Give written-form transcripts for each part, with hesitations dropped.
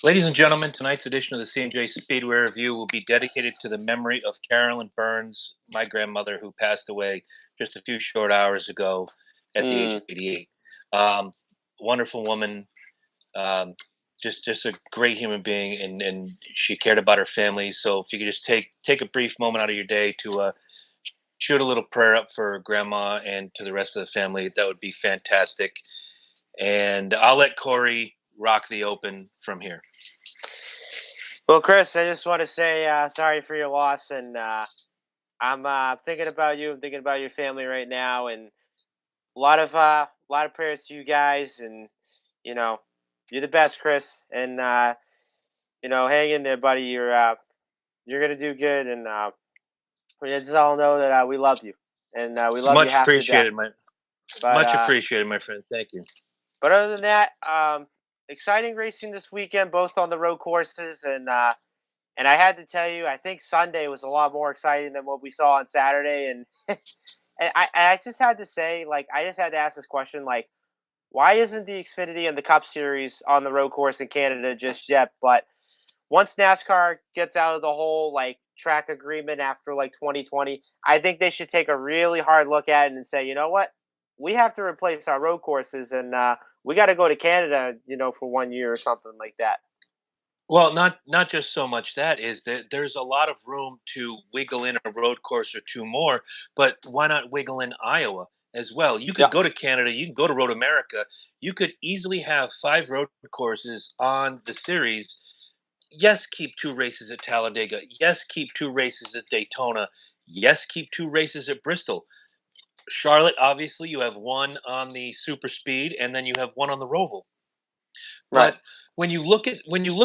Ladies and gentlemen, tonight's edition of the C&J Speedway Review will be dedicated to the memory of Carolyn Burns, my grandmother, who passed away just a few short hours ago at the age Mm. of 88. Wonderful woman, um, just a great human being, and she cared about her family. So if you could just take a brief moment out of your day to shoot a little prayer up for Grandma and to the rest of the family, that would be fantastic. And I'll let Corey rock the open from here. Well, Chris, I just want to say sorry for your loss, and I'm thinking about you. I'm thinking about your family right now, and a lot of prayers to you guys, and you know, you're the best, Chris, and hang in there, buddy. You're gonna do good, and we just all know that we love you, and we love you Much half to death. appreciated, my But Much appreciated, my friend. Thank you. but other than that, exciting racing this weekend, both on the road courses, and I had to tell you, I think Sunday was a lot more exciting than what we saw on Saturday. And and I just had to say, like, I just had to ask this question, like, why isn't the Xfinity and the Cup Series on the road course in Canada just yet? But once NASCAR gets out of the whole like track agreement after like 2020, I think they should take a really hard look at it and say, you know what, we have to replace our road courses, and we got to go to Canada, for 1 year or something like that. Well, not just so much that is that there's a lot of room to wiggle in a road course or two more, but why not wiggle in Iowa as well? You could Yeah, go to Canada, you can go to Road America, you could easily have 5 road courses on the series. Yes, keep 2 races at Talladega. Yes, keep 2 races at Daytona. Yes, keep 2 races at Bristol. Charlotte, obviously, you have one on the super speed, and then you have one on the Roval. right. But when you look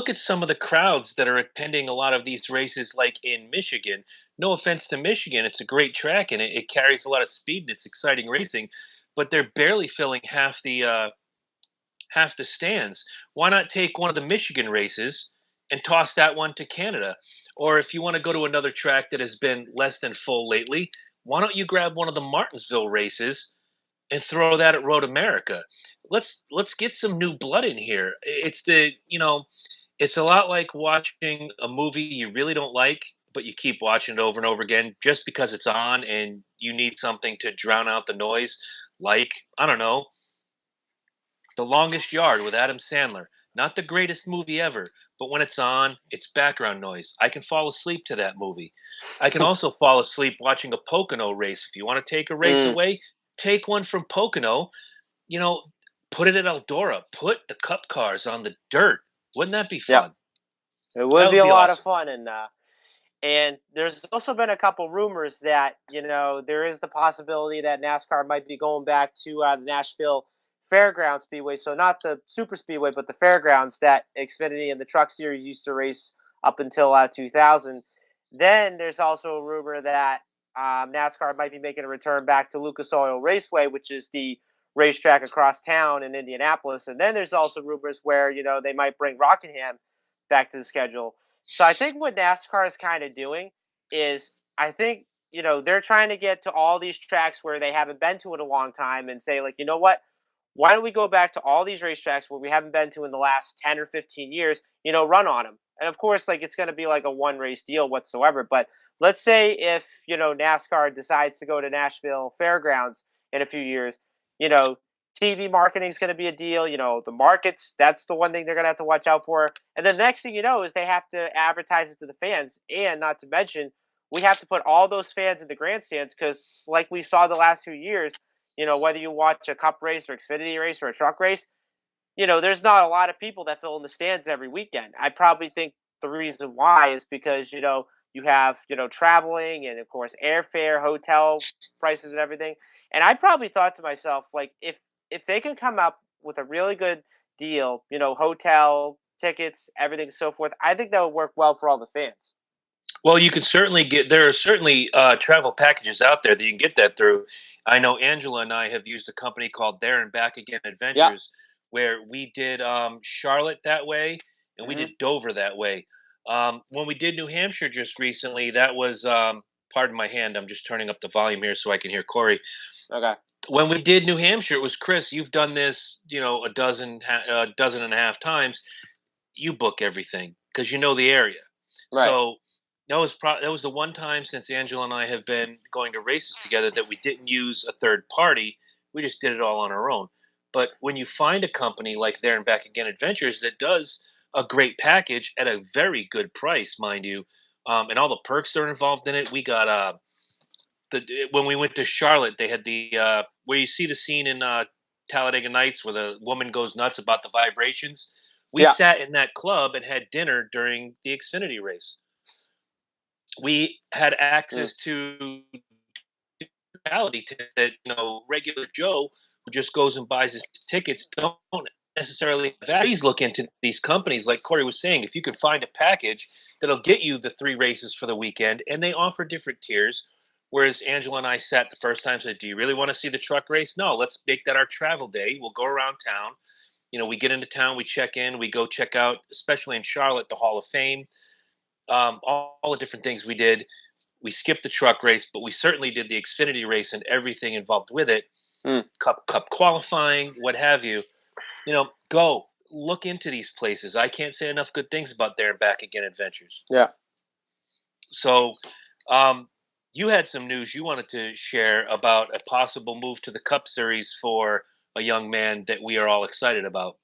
at some of the crowds that are attending a lot of these races, like in Michigan, no offense to Michigan, it's a great track and it carries a lot of speed and it's exciting racing, but they're barely filling half the stands. Why not take one of the Michigan races and toss that one to Canada? Or if you want to go to another track that has been less than full lately, why don't you grab one of the Martinsville races and throw that at Road America? Let's get some new blood in here. It's a lot like watching a movie you really don't like, but you keep watching it over and over again just because it's on and you need something to drown out the noise. Like, I don't know, The Longest Yard with Adam Sandler. Not the greatest movie ever, but when it's on, it's background noise. I can fall asleep to that movie. I can also fall asleep watching a Pocono race. If you want to take a race Mm, away, take one from Pocono, you know, put it at Eldora. Put the cup cars on the dirt. Wouldn't that be yeah. fun? It That would be would a be lot of awesome. fun, and there's also been a couple rumors that there is the possibility that NASCAR might be going back to the Nashville Fairground Speedway, so not the Super Speedway, but the Fairgrounds that Xfinity and the Truck Series used to race up until 2000. Then there's also a rumor that NASCAR might be making a return back to Lucas Oil Raceway, which is the racetrack across town in Indianapolis. And then there's also rumors where they might bring Rockingham back to the schedule. So I think what NASCAR is kind of doing is I think, they're trying to get to all these tracks where they haven't been to in a long time and say, like, you know what? Why don't we go back to all these racetracks where we haven't been to in the last 10 or 15 years, run on them? And of course, like, it's going to be like a one race deal whatsoever. But let's say if, NASCAR decides to go to Nashville Fairgrounds in a few years, you know, TV marketing is going to be a deal. The markets, that's the one thing they're going to have to watch out for. And then the next thing you know is they have to advertise it to the fans. And not to mention, we have to put all those fans in the grandstands because, like we saw the last few years, whether you watch a cup race or Xfinity race or a truck race, there's not a lot of people that fill in the stands every weekend. I probably think the reason why is because, you have, traveling and, of course, airfare, hotel prices and everything. And I probably thought to myself, like, if they can come up with a really good deal, hotel, tickets, everything, so forth, I think that would work well for all the fans. Well, you can certainly there are certainly travel packages out there that you can get that through. I know Angela and I have used a company called There and Back Again Yeah. Adventures, where we did Charlotte that way and we did Hmm. Dover that way. When we did New Hampshire just recently, that was pardon my hand. I'm just turning up the volume here so I can hear Corey. Okay. When we did New Hampshire, it was Chris. You've done this, a dozen and a half times. you book everything because you know the area. Right. So that was the one time since Angela and I have been going to races together that we didn't use a third party. We just did it all on our own. But when you find a company like There and Back Again Adventures that does a great package at a very good price, mind you, and all the perks that are involved in it, we got when we went to Charlotte, they had the where you see the scene in Talladega Nights where the woman goes nuts about the vibrations. We Yeah. sat in that club and had dinner during the Xfinity race. We had Mm. access to reality that regular Joe who just goes and buys his tickets don't necessarily have that. Please look into these companies, like Corey was saying. If you can find a package that'll get you the 3 races for the weekend, and they offer different tiers. Whereas Angela and I sat the first time, said, "Do you really want to see the truck race? No, let's make that our travel day. We'll go around town. We get into town, we check in, we go check out, especially in Charlotte, the Hall of Fame, all the different things we did. We skipped the truck race, but we certainly did the Xfinity race and everything involved with it, Mm. cup qualifying, what have you. Go look into these places. I can't say enough good things about There and Back Again Adventures. Yeah. So, um, you had some news you wanted to share about a possible move to the Cup Series for a young man that we are all excited about.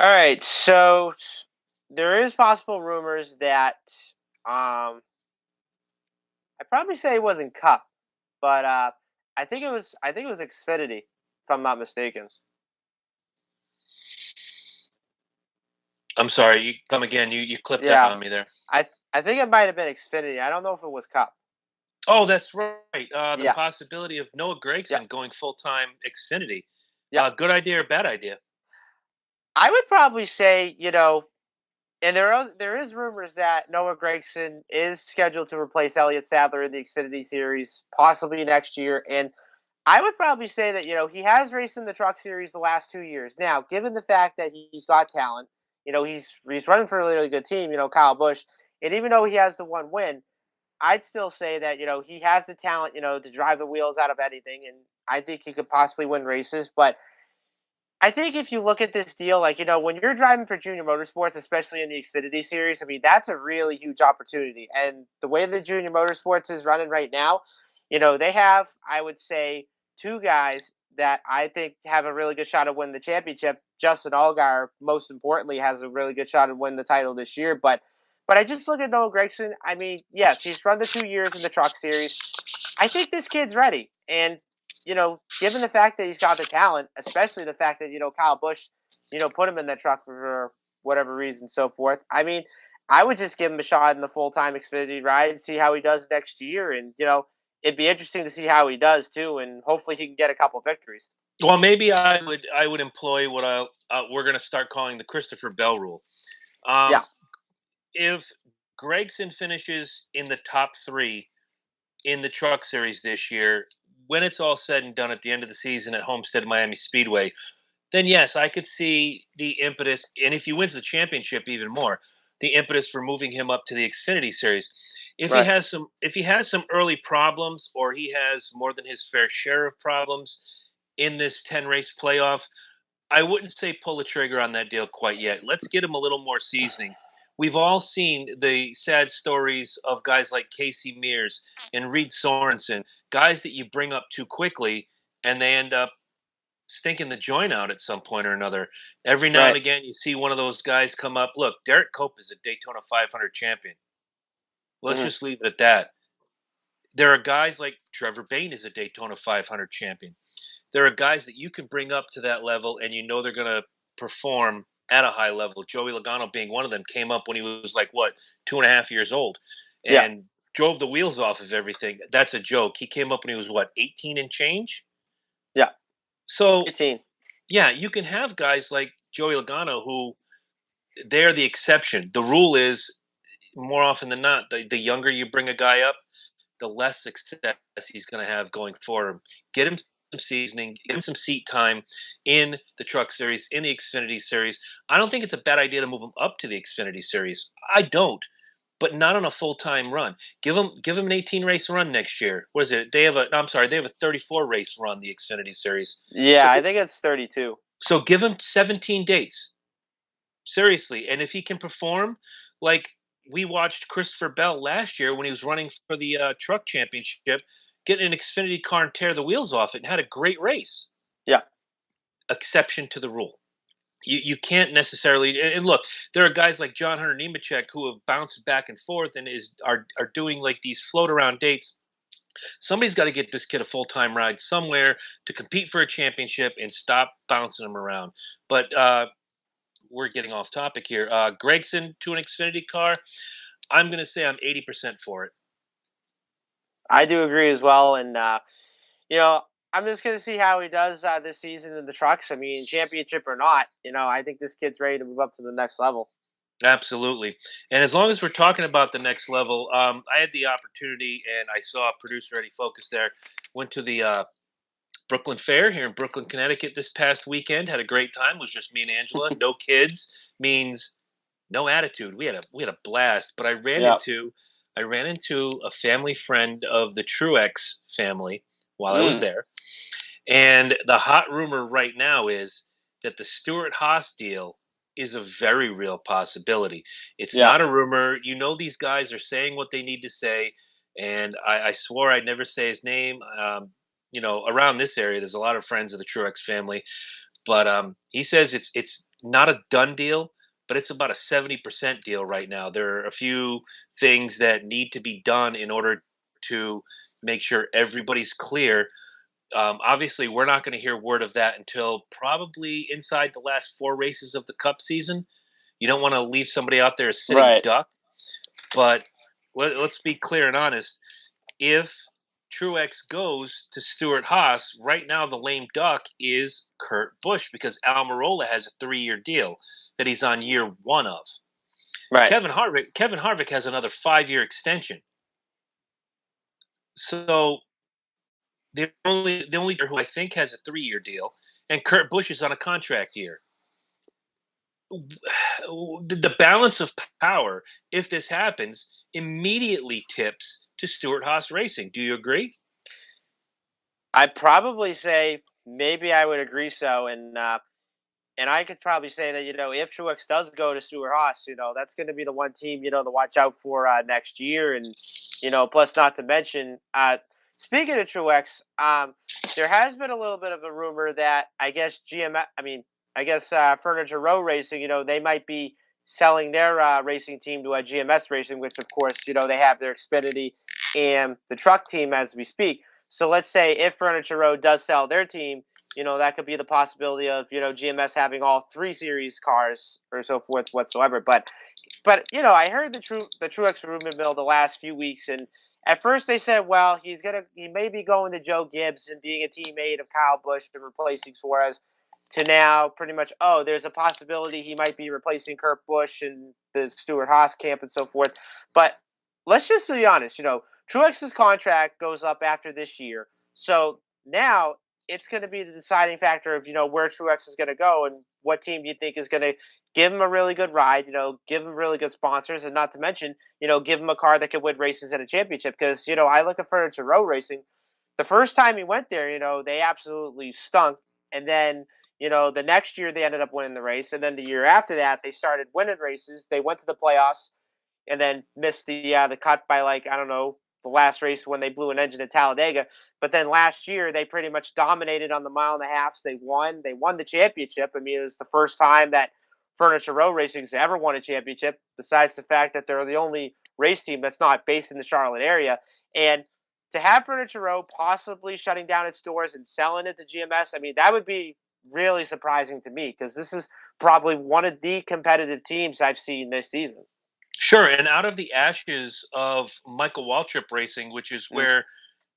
All right. So there is possible rumors that I probably say it wasn't Cup, but I think it was Xfinity, if I'm not mistaken. I'm sorry, you come again. You clipped out Yeah. on me there. I think it might have been Xfinity. I don't know if it was Cup. Oh, that's right. The Yeah. possibility of Noah Yeah. Gragson going full time Xfinity. Yeah. Good idea or bad idea? I would probably say, and there is rumors that Noah Gragson is scheduled to replace Elliott Sadler in the Xfinity Series, possibly next year. And I would probably say that he has raced in the Truck Series the last 2 years. Now, given the fact that he's got talent, he's running for a really good team. Kyle Busch, and even though he has the one win, I'd still say that he has the talent, to drive the wheels out of anything, and I think he could possibly win races. But I think if you look at this deal, like, when you're driving for Junior Motorsports, especially in the Xfinity Series, I mean, that's a really huge opportunity. And the way the Junior Motorsports is running right now, they have, I would say, two guys that I think have a really good shot at winning the championship. Justin Allgaier, most importantly, has a really good shot at winning the title this year. But I just look at Noah Gragson. I mean, yes, he's run the 2 years in the Truck Series. I think this kid's ready. And, given the fact that he's got the talent, especially the fact that, Kyle Busch, put him in that truck for whatever reason, so forth. I mean, I would just give him a shot in the full time Xfinity ride and see how he does next year. And, it'd be interesting to see how he does too. And hopefully he can get a couple victories. Well, maybe I would employ what we're going to start calling the Christopher Bell rule. Yeah. Um, if Gregson finishes in the top 3 in the Truck Series this year, when it's all said and done at the end of the season at Homestead Miami Speedway, then yes, I could see the impetus, and if he wins the championship, even more, the impetus for moving him up to the Xfinity Series. Right. If he has some early problems, or he has more than his fair share of problems in this 10 race playoff, I wouldn't say pull the trigger on that deal quite yet. Let's get him a little more seasoning. We've all seen the sad stories of guys like Casey Mears and Reed Sorensen, guys that you bring up too quickly and they end up stinking the joint out at some point or another. Every now and Right. again, you see one of those guys come up. Look, Derek Cope is a Daytona 500 champion. Let's Hmm. just leave it at that. There are guys like Trevor Bayne is a Daytona 500 champion. There are guys that you can bring up to that level and you know they're going to perform at a high level. Joey Logano being one of them came up when he was like, what, 2.5 years old Yeah. and drove the wheels off of everything. That's a joke. He came up when he was, what, 18 and change? Yeah. So, 18. yeah, you can have guys like Joey Logano who they're the exception. The rule is more often than not, the younger you bring a guy up, the less success he's going to have going for him. Get him some seasoning, get him some seat time in the Truck Series, in the Xfinity Series. I don't think it's a bad idea to move him up to the Xfinity Series. I don't, but not on a full time run. Give him an 18 race run next year. What is it? They have a no, I'm sorry, they have a 34 race run, the Xfinity Series. Yeah, So I think it's 32. give him 17 dates. Seriously, and if he can perform like we watched Christopher Bell last year when he was running for the truck championship, get an Xfinity car and tear the wheels off it, and had a great race. Yeah. Exception to the rule. You can't necessarily and look, there are guys like John Hunter Nemechek who have bounced back and forth and are doing like these float around dates. Somebody's got to get this kid a full time ride somewhere to compete for a championship and stop bouncing him around. But we're getting off topic here. Gragson to an Xfinity car. I'm going to say I'm 80% for it. I do agree as well, and you know, I'm just gonna see how he does this season in the trucks. I mean, championship or not, I think this kid's ready to move up to the next level. Absolutely. And as long as we're talking about the next level, I had the opportunity and I saw producer Eddie Focus there. Went to the Brooklyn Fair here in Brooklyn, Connecticut this past weekend. Had a great time. It was just me and Angela. No kids means no attitude. We had a blast. But Yeah. I ran into a family friend of the Truex family while I was Mm. there. And the hot rumor right now is that the Stewart Haas deal is a very real possibility. It's Yeah. not a rumor. You know, these guys are saying what they need to say. And I swore I'd never say his name. Around this area, there's a lot of friends of the Truex family. But he says it's not a done deal, but it's about a 70% deal right now. There are a few things that need to be done in order to make sure everybody's clear. Obviously, we're not going to hear word of that until probably inside the last 4 races of the Cup season. You don't want to leave somebody out there a sitting Right. duck. But let's be clear and honest. If Truex goes to Stewart Haas, right now the lame duck is Kurt Busch because Almirola has a 3-year deal that he's on year one of. Right. Kevin Harvick has another 5-year extension. So the only who I think has a 3-year deal, and Kurt Busch is on a contract year. The balance of power, if this happens, immediately tips to Stewart Haas Racing. Do you agree? I'd probably say maybe I would agree so, and I could probably say that if Truex does go to Stewart Haas, that's going to be the one team to watch out for next year, and plus not to mention, speaking of Truex, there has been a little bit of a rumor that I guess Furniture Row Racing, they might be selling their racing team to a GMS Racing, which of course they have their Xfinity and the truck team as we speak. So let's say if Furniture Row does sell their team, that could be the possibility of GMS having all 3 series cars or so forth whatsoever. But I heard the Truex rumor mill the last few weeks, and at first they said, well, he may be going to Joe Gibbs and being a teammate of Kyle Busch and replacing Suarez. To now, pretty much, there's a possibility he might be replacing Kurt Busch and the Stewart Haas camp and so forth. But let's just be honest, Truex's contract goes up after this year, so now it's going to be the deciding factor of where Truex is going to go and what team you think is going to give him a really good ride, give him really good sponsors, and not to mention give him a car that could win races at a championship. Because I look at Furniture Row Racing. The first time he went there, they absolutely stunk, and then the next year they ended up winning the race, and then the year after that they started winning races. They went to the playoffs, and then missed the cut by like I don't know the last race when they blew an engine at Talladega. But then last year they pretty much dominated on the mile and a halfs. They won. They won the championship. I mean, it was the first time that Furniture Row Racing's ever won a championship. Besides the fact that they're the only race team that's not based in the Charlotte area, and to have Furniture Row possibly shutting down its doors and selling it to GMS, I mean, that would be really surprising to me because this is probably one of the competitive teams I've seen this season. Sure, and out of the ashes of Michael Waltrip Racing, which is Mm. where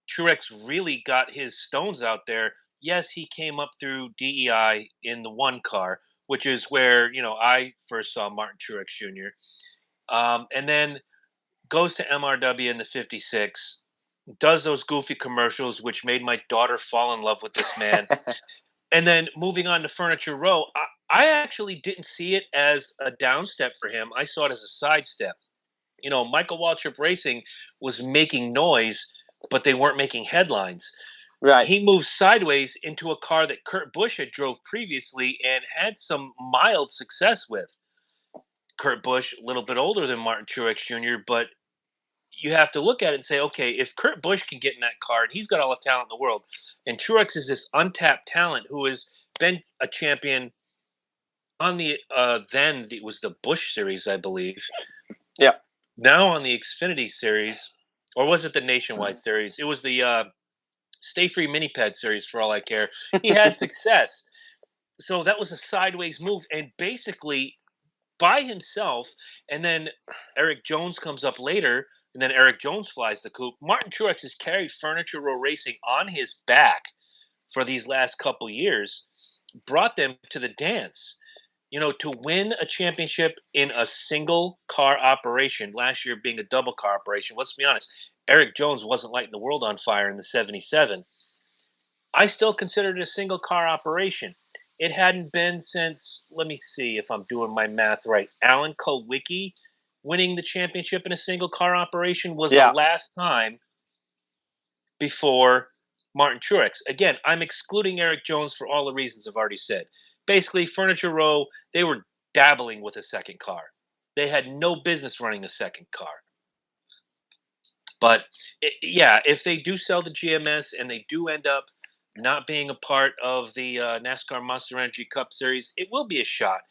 Truex really got his stones out there. Yes, he came up through DEI in the one car, which is where I first saw Martin Truex Jr. And then goes to MRW in the '56, does those goofy commercials, which made my daughter fall in love with this man. And then moving on to Furniture Row, I actually didn't see it as a downstep for him. I saw it as a sidestep. Michael Waltrip Racing was making noise, but they weren't making headlines. Right. He moved sideways into a car that Kurt Busch had drove previously and had some mild success with. Kurt Busch, a little bit older than Martin Truex Jr., but you have to look at it and say, okay, if Kurt Busch can get in that car and he's got all the talent in the world, and Truex is this untapped talent who has been a champion on the then it was the Busch series, I believe. Yeah. Now on the Xfinity series, or was it the Nationwide series? It was the Stay Free Mini Ped series. For all I care, he had success. So that was a sideways move, and basically by himself. And then Eric Jones comes up later, and then Eric Jones flies the coop. Martin Truex has carried Furniture Row Racing on his back for these last couple years, brought them to the dance. To win a championship in a single car operation, last year being a double car operation, let's be honest, Eric Jones wasn't lighting the world on fire in the 77. I still consider it a single car operation. It hadn't been since, let me see if I'm doing my math right, Alan Kulwicki winning the championship in a single car operation was the last time before Martin Truex. Again, I'm excluding Eric Jones for all the reasons I've already said. Basically, Furniture Row, they were dabbling with a second car. They had no business running a second car. But, if they do sell to GMS and they do end up not being a part of the NASCAR Monster Energy Cup Series, it will be a shot.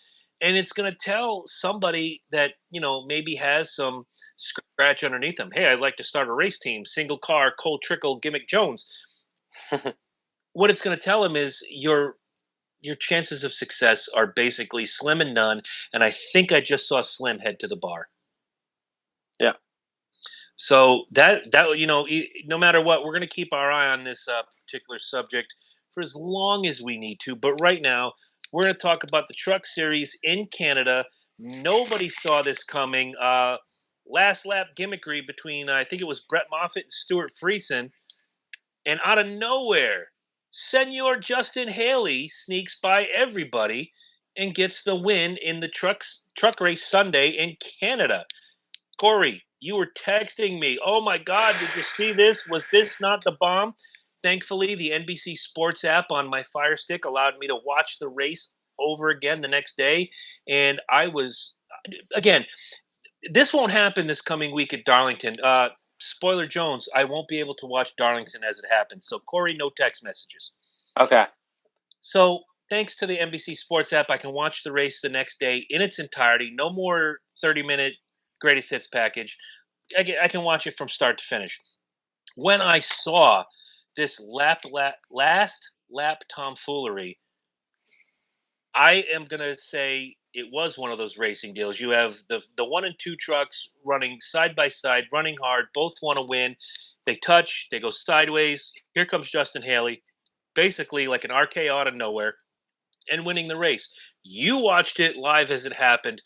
And it's going to tell somebody that, maybe has some scratch underneath them. Hey, I'd like to start a race team, single car, Cole Trickle, Gimmick Jones. What it's going to tell them is your chances of success are basically slim and none. And I think I just saw Slim head to the bar. Yeah. So that no matter what, we're going to keep our eye on this particular subject for as long as we need to. But right now, we're going to talk about the Truck Series in Canada. Nobody saw this coming. Last lap gimmickry between I think it was Brett Moffitt and Stuart Friesen, and out of nowhere, Senor Justin Haley sneaks by everybody and gets the win in the truck race Sunday in Canada. Corey, you were texting me. Oh my God, did you see this? Was this not the bomb? Thankfully, the NBC Sports app on my Fire Stick allowed me to watch the race over again the next day. And I was, again, this won't happen this coming week at Darlington. Spoiler Jones, I won't be able to watch Darlington as it happens. So, Corey, no text messages. Okay. So, thanks to the NBC Sports app, I can watch the race the next day in its entirety. No more 30-minute greatest hits package. I can watch it from start to finish. When I saw this last lap tomfoolery, I am going to say it was one of those racing deals. You have the 1 and 2 trucks running side by side, running hard. Both want to win. They touch. They go sideways. Here comes Justin Haley, basically like an RKO out of nowhere, and winning the race. You watched it live as it happened.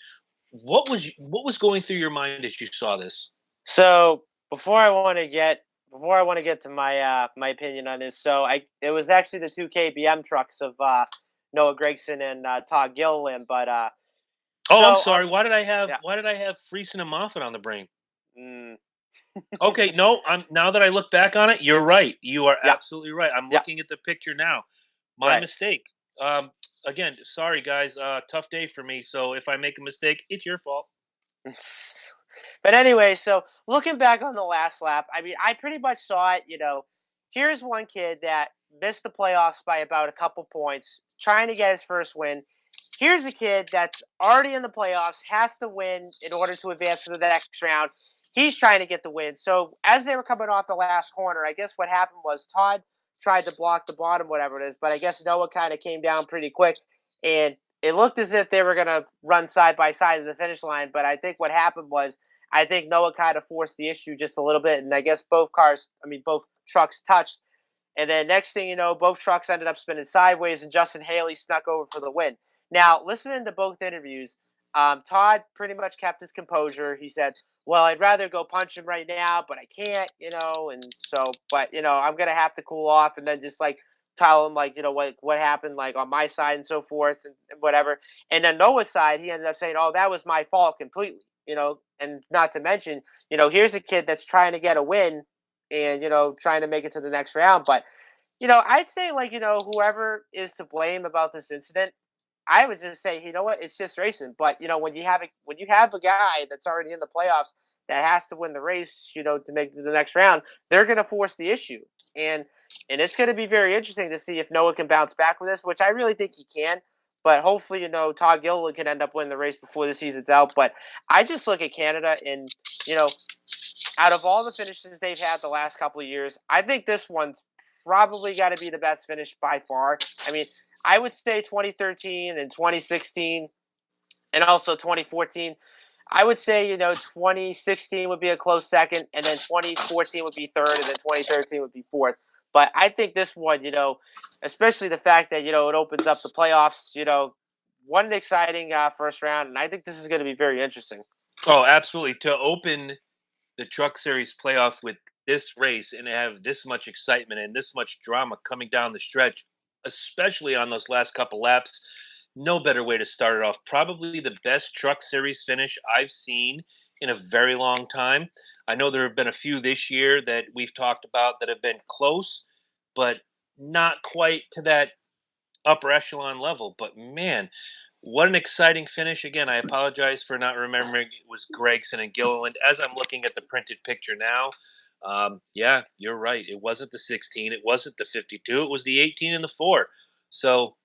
What was going through your mind as you saw this? So before I want to get to my my opinion on this, it was actually the 2 KBM trucks of Noah Gragson and Todd Gilliland, but I'm sorry. Why did I have Friesen and Moffitt on the brain? Okay, no. Now that I look back on it, you're right. You are absolutely right. I'm looking at the picture now. My mistake. Again, sorry guys. Tough day for me. So if I make a mistake, it's your fault. But anyway, so looking back on the last lap, I mean, I pretty much saw it. Here's one kid that missed the playoffs by about a couple points, trying to get his first win. Here's a kid that's already in the playoffs, has to win in order to advance to the next round. He's trying to get the win. So as they were coming off the last corner, I guess what happened was Todd tried to block the bottom, whatever it is, but I guess Noah kind of came down pretty quick, and it looked as if they were going to run side by side to the finish line. But I think what happened was I think Noah kind of forced the issue just a little bit, and I guess both trucks touched. And then next thing you know, both trucks ended up spinning sideways, and Justin Haley snuck over for the win. Now, listening to both interviews, Todd pretty much kept his composure. He said, well, I'd rather go punch him right now, but I can't, and so, but, I'm going to have to cool off and then just like tell him like, what happened like on my side and so forth and whatever. And then Noah's side, he ended up saying, oh, that was my fault completely, and not to mention, here's a kid that's trying to get a win and, trying to make it to the next round. But, I'd say like, whoever is to blame about this incident, I would just say, you know what, it's just racing. But when you have a guy that's already in the playoffs that has to win the race, to make it to the next round, they're going to force the issue, and it's going to be very interesting to see if Noah can bounce back with this, which I really think he can. But hopefully, Todd Gilliland can end up winning the race before the season's out. But I just look at Canada, and out of all the finishes they've had the last couple of years, I think this one's probably got to be the best finish by far. I mean, I would say 2013 and 2016 and also 2014. I would say, 2016 would be a close second, and then 2014 would be third, and then 2013 would be fourth. But I think this one, especially the fact that, it opens up the playoffs, what an exciting first round. And I think this is going to be very interesting. Oh, absolutely. To open the Truck Series playoff with this race and have this much excitement and this much drama coming down the stretch, especially on those last couple laps, no better way to start it off. Probably the best Truck Series finish I've seen in a very long time. I know there have been a few this year that we've talked about that have been close, but not quite to that upper echelon level. But man, what an exciting finish. Again, I apologize for not remembering it was Gragson and Gilliland. As I'm looking at the printed picture now, yeah, you're right. It wasn't the 16. It wasn't the 52. It was the 18 and the 4. So,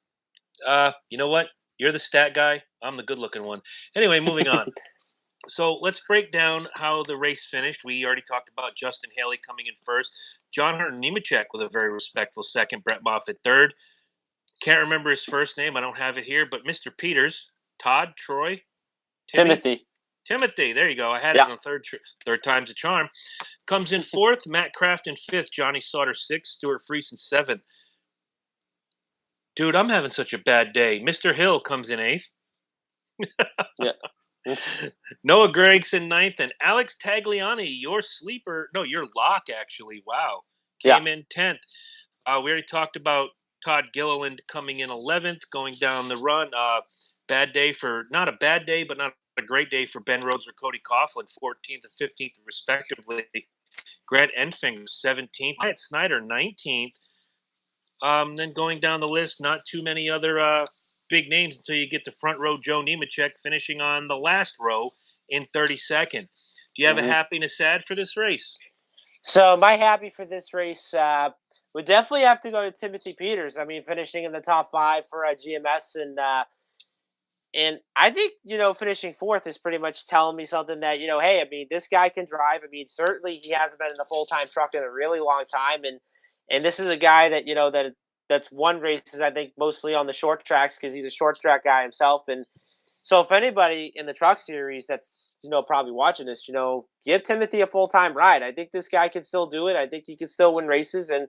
you know what? You're the stat guy. I'm the good-looking one. Anyway, moving on. So let's break down how the race finished. We already talked about Justin Haley coming in first. John Hunter Nemechek with a very respectful second. Brett Moffitt third. Can't remember his first name. I don't have it here. But Mr. Peters, Todd, Troy, Timothy. There you go. I had it on third time's a charm. Comes in fourth. Matt Kraft in fifth. Johnny Sauter sixth. Stuart Friesen seventh. Dude, I'm having such a bad day. Mr. Hill comes in eighth. Yeah. Noah Gragson ninth, and Alex Tagliani, your lock actually. Wow, came in 10th. We already talked about Todd Gilliland coming in 11th, going down the run. Bad day for not a bad day, but not a great day for Ben Rhodes or Cody Coughlin, 14th and 15th respectively. Grant Enfinger 17th, Wyatt Snyder 19th. Then going down the list, not too many other big names until you get to front row Joe Nemechek finishing on the last row in 32nd. Do you have a happy and a sad for this race? So my happy for this race would definitely have to go to Timothy Peters. I mean, finishing in the top 5 for GMS, and I think finishing fourth is pretty much telling me something that hey, I mean, this guy can drive. I mean, certainly he hasn't been in a full-time truck in a really long time, and this is a guy that that's won races, I think, mostly on the short tracks because he's a short track guy himself. And so if anybody in the truck series that's, probably watching this, give Timothy a full-time ride. I think this guy can still do it. I think he can still win races, and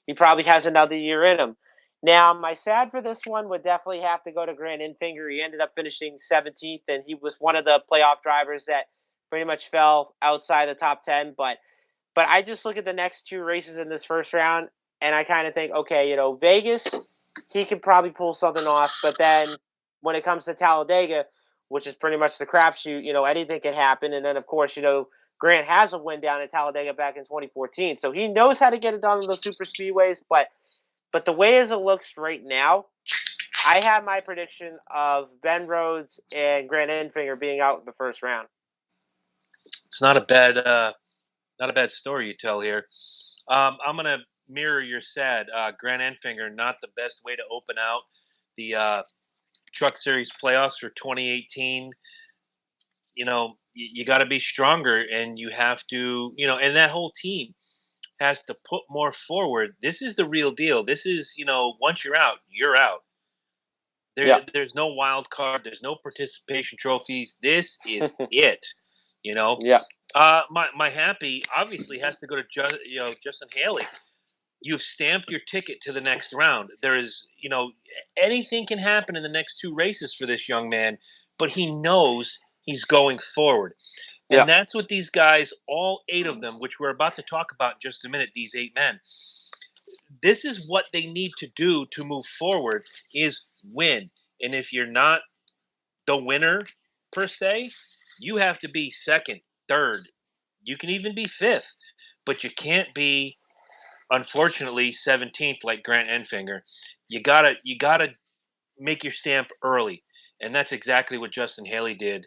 he probably has another year in him. Now, my sad for this one would definitely have to go to Grant Enfinger. He ended up finishing 17th, and he was one of the playoff drivers that pretty much fell outside the top 10. But I just look at the next 2 races in this first round, and I kind of think, okay, Vegas, he could probably pull something off. But then when it comes to Talladega, which is pretty much the crapshoot, anything can happen. And then, of course, Grant has a win down in Talladega back in 2014. So he knows how to get it done in the super speedways. But the way as it looks right now, I have my prediction of Ben Rhodes and Grant Enfinger being out in the first round. It's not a bad story you tell here. I'm gonna mirror your sad. Grant Enfinger, not the best way to open out the Truck Series playoffs for 2018. You got to be stronger, and you have to, and that whole team has to put more forward. This is the real deal. This is, once you're out, you're out. There's no wild card. There's no participation trophies. This is it. Yeah. My happy obviously has to go to Justin Haley. You've stamped your ticket to the next round. There is, anything can happen in the next 2 races for this young man, but he knows he's going forward. And that's what these guys, all 8 of them, which we're about to talk about in just a minute, these 8 men, this is what they need to do to move forward is win. And if you're not the winner per se, you have to be second, third. You can even be fifth, but you can't be, unfortunately, 17th like Grant Enfinger. You gotta make your stamp early, and that's exactly what Justin Haley did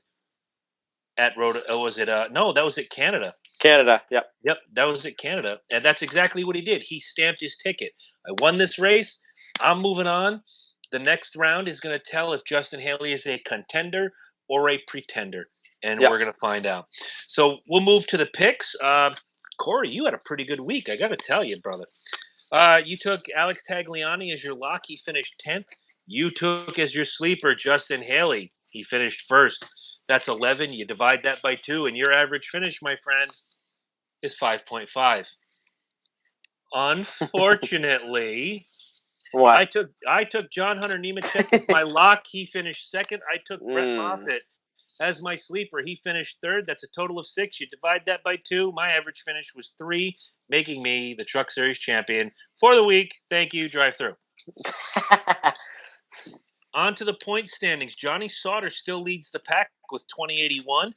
at Road. Was it? No, that was at Canada. Canada. Yep. Yep, that was at Canada, and that's exactly what he did. He stamped his ticket. I won this race. I'm moving on. The next round is going to tell if Justin Haley is a contender or a pretender, and Yep. we're going to find out. So we'll move to the picks. Corey, you had a pretty good week. I got to tell you, brother. You took Alex Tagliani as your lock. He finished 10th. You took as your sleeper Justin Haley. He finished first. That's 11. You divide that by 2, and your average finish, my friend, is 5.5. Unfortunately, What? I took John Hunter Nemechek as my lock. He finished second. I took Brett Moffitt as my sleeper. He finished third. That's a total of 6. You divide that by 2. My average finish was 3, making me the Truck Series champion for the week. Thank you, drive through. On to the point standings. Johnny Sauter still leads the pack with 2081.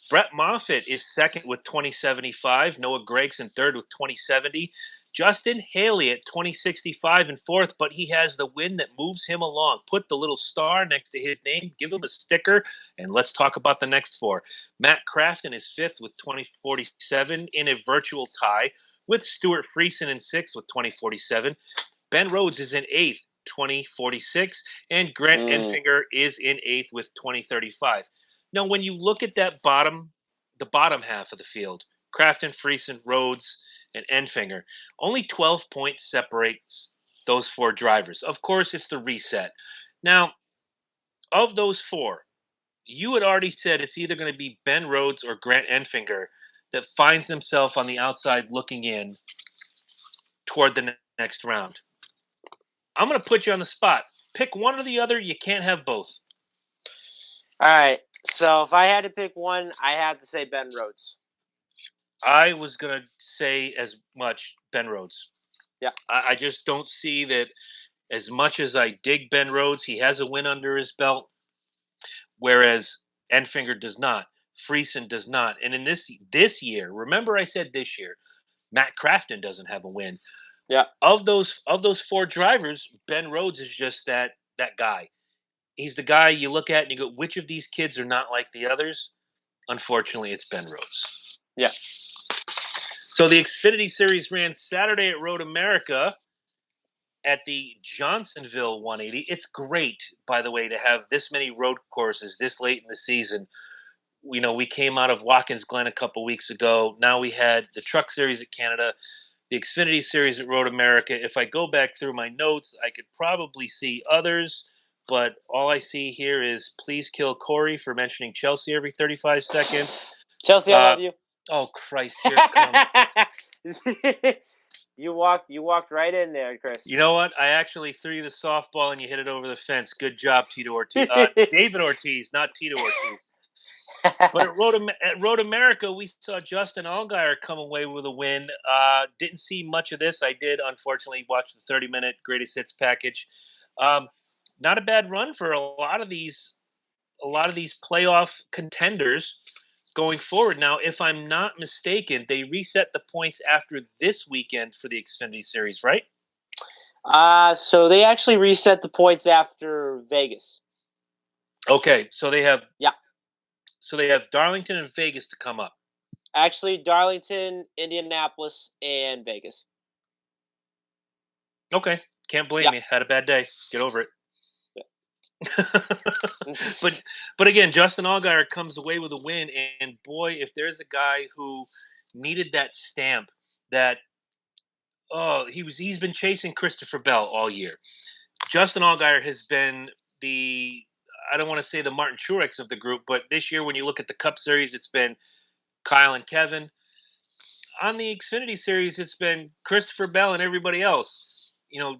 Brett Moffitt is second with 2075. Noah Gragson third with 2070. Justin Haley at 2065 in fourth, but he has the win that moves him along. Put the little star next to his name, give him a sticker, and let's talk about the next 4. Matt Crafton is fifth with 2047 in a virtual tie with Stuart Friesen in sixth with 2047. Ben Rhodes is in eighth, 2046, and Grant Enfinger is in eighth with 2035. Now, when you look at that the bottom half of the field, Crafton, Friesen, Rhodes, and Enfinger, only 12 points separates those 4 drivers. Of course, it's the reset. Now, of those 4, you had already said it's either going to be Ben Rhodes or Grant Enfinger that finds himself on the outside looking in toward the next round. I'm going to put you on the spot. Pick one or the other. You can't have both. All right. So if I had to pick one, I had to say Ben Rhodes. I was going to say as much Ben Rhodes. Yeah. I just don't see that as much as I dig Ben Rhodes, he has a win under his belt, whereas Enfinger does not. Friesen does not. And in this year, remember I said this year, Matt Crafton doesn't have a win. Yeah. Of those 4 drivers, Ben Rhodes is just that guy. He's the guy you look at and you go, which of these kids are not like the others? Unfortunately, it's Ben Rhodes. Yeah. So the Xfinity Series ran Saturday at Road America at the Johnsonville 180. It's great, by the way, to have this many road courses this late in the season. We came out of Watkins Glen a couple weeks ago. Now we had the Truck Series at Canada, the Xfinity Series at Road America. If I go back through my notes, I could probably see others, but all I see here is please kill Corey for mentioning Chelsea every 35 seconds. Chelsea, I love you. Oh, Christ, here it comes. You walked right in there, Chris. You know what? I actually threw you the softball and you hit it over the fence. Good job, Tito Ortiz. David Ortiz, not Tito Ortiz. But at Road America, we saw Justin Allgaier come away with a win. Didn't see much of this. I did, unfortunately, watch the 30-minute greatest hits package. Not a bad run for a lot of these playoff contenders going forward. Now, if I'm not mistaken, they reset the points after this weekend for the Xfinity Series, right? So they actually reset the points after Vegas. Okay, so they have Yeah. So they have Darlington and Vegas to come up. Actually, Darlington, Indianapolis, and Vegas. Okay, can't blame you. Had a bad day. Get over it. But again, Justin Allgaier comes away with a win, and boy, if there's a guy who needed that stamp, he's been chasing Christopher Bell all year. Justin Allgaier has been I don't want to say the Martin Truex of the group, but this year when you look at the Cup Series, it's been Kyle and Kevin. On the Xfinity Series, it's been Christopher Bell and everybody else.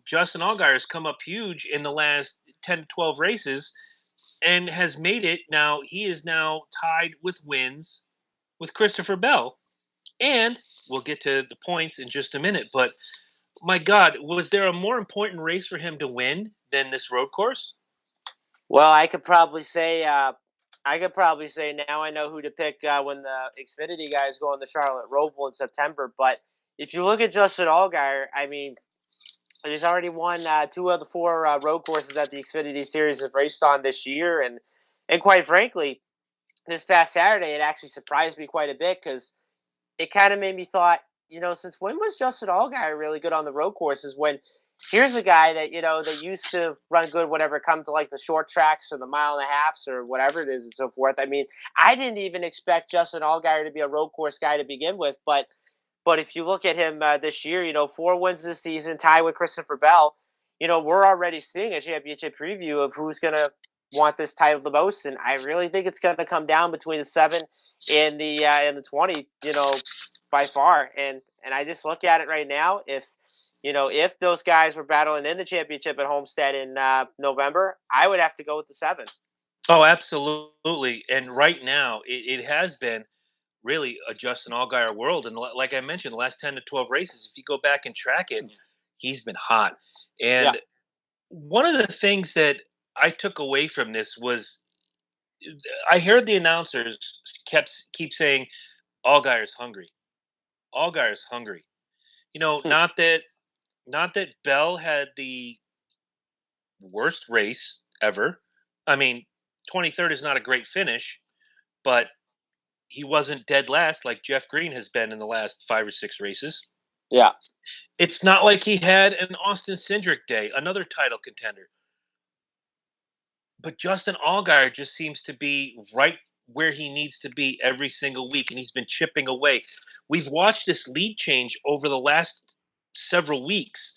Justin Allgaier has come up huge in the last 10 to 12 races and has made it. Now, he is now tied with wins with Christopher Bell. And we'll get to the points in just a minute. But, my God, was there a more important race for him to win than this road course? Well, I could probably say now I know who to pick when the Xfinity guys go on the Charlotte Roval in September. But if you look at Justin Allgaier, I mean, He's already won 2 of the 4 road courses that the Xfinity Series have raced on this year, and quite frankly, this past Saturday it actually surprised me quite a bit because it kind of made me thought, since when was Justin Allgaier really good on the road courses? When here's a guy that that used to run good whenever it comes to like the short tracks or the mile and a halfs or whatever it is and so forth. I mean, I didn't even expect Justin Allgaier to be a road course guy to begin with, but if you look at him this year, 4 wins this season, tied with Christopher Bell. We're already seeing a championship preview of who's going to want this title the most, and I really think it's going to come down between the 7 and the 20. By far, and I just look at it right now. If those guys were battling in the championship at Homestead in November, I would have to go with the 7. Oh, absolutely. And right now, it has been really a Justin Allgaier world. And like I mentioned, the last 10 to 12 races, if you go back and track it, he's been hot. Yeah. And one of the things that I took away from this was I heard the announcers keep saying Allgaier's hungry. Allgaier's hungry. Not that Bell had the worst race ever. I mean, 23rd is not a great finish, but he wasn't dead last like Jeff Green has been in the last 5 or 6 races. Yeah. It's not like he had an Austin Cindric day, another title contender. But Justin Allgaier just seems to be right where he needs to be every single week, and he's been chipping away. We've watched this lead change over the last several weeks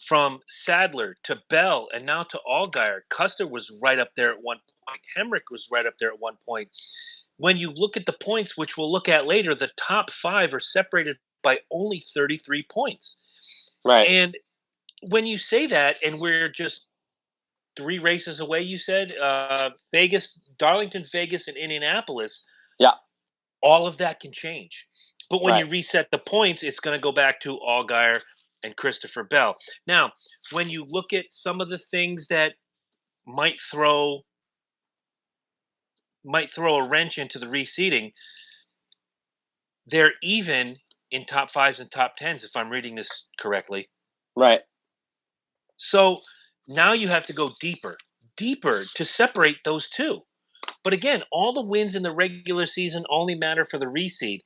from Sadler to Bell and now to Allgaier. Custer was right up there at one point. Hemrick was right up there at one point. When you look at the points, which we'll look at later, the top 5 are separated by only 33 points. Right. And when you say that, and we're just 3 races away, you said, Vegas, Darlington, Vegas, and Indianapolis, Yeah. all of that can change. But when you Right. reset the points, it's going to go back to Allgaier and Christopher Bell. Now, when you look at some of the things that might throw a wrench into the reseeding, they're even in top 5s and top 10s, if I'm reading this correctly. Right. So now you have to go deeper to separate those two. But again, all the wins in the regular season only matter for the reseed.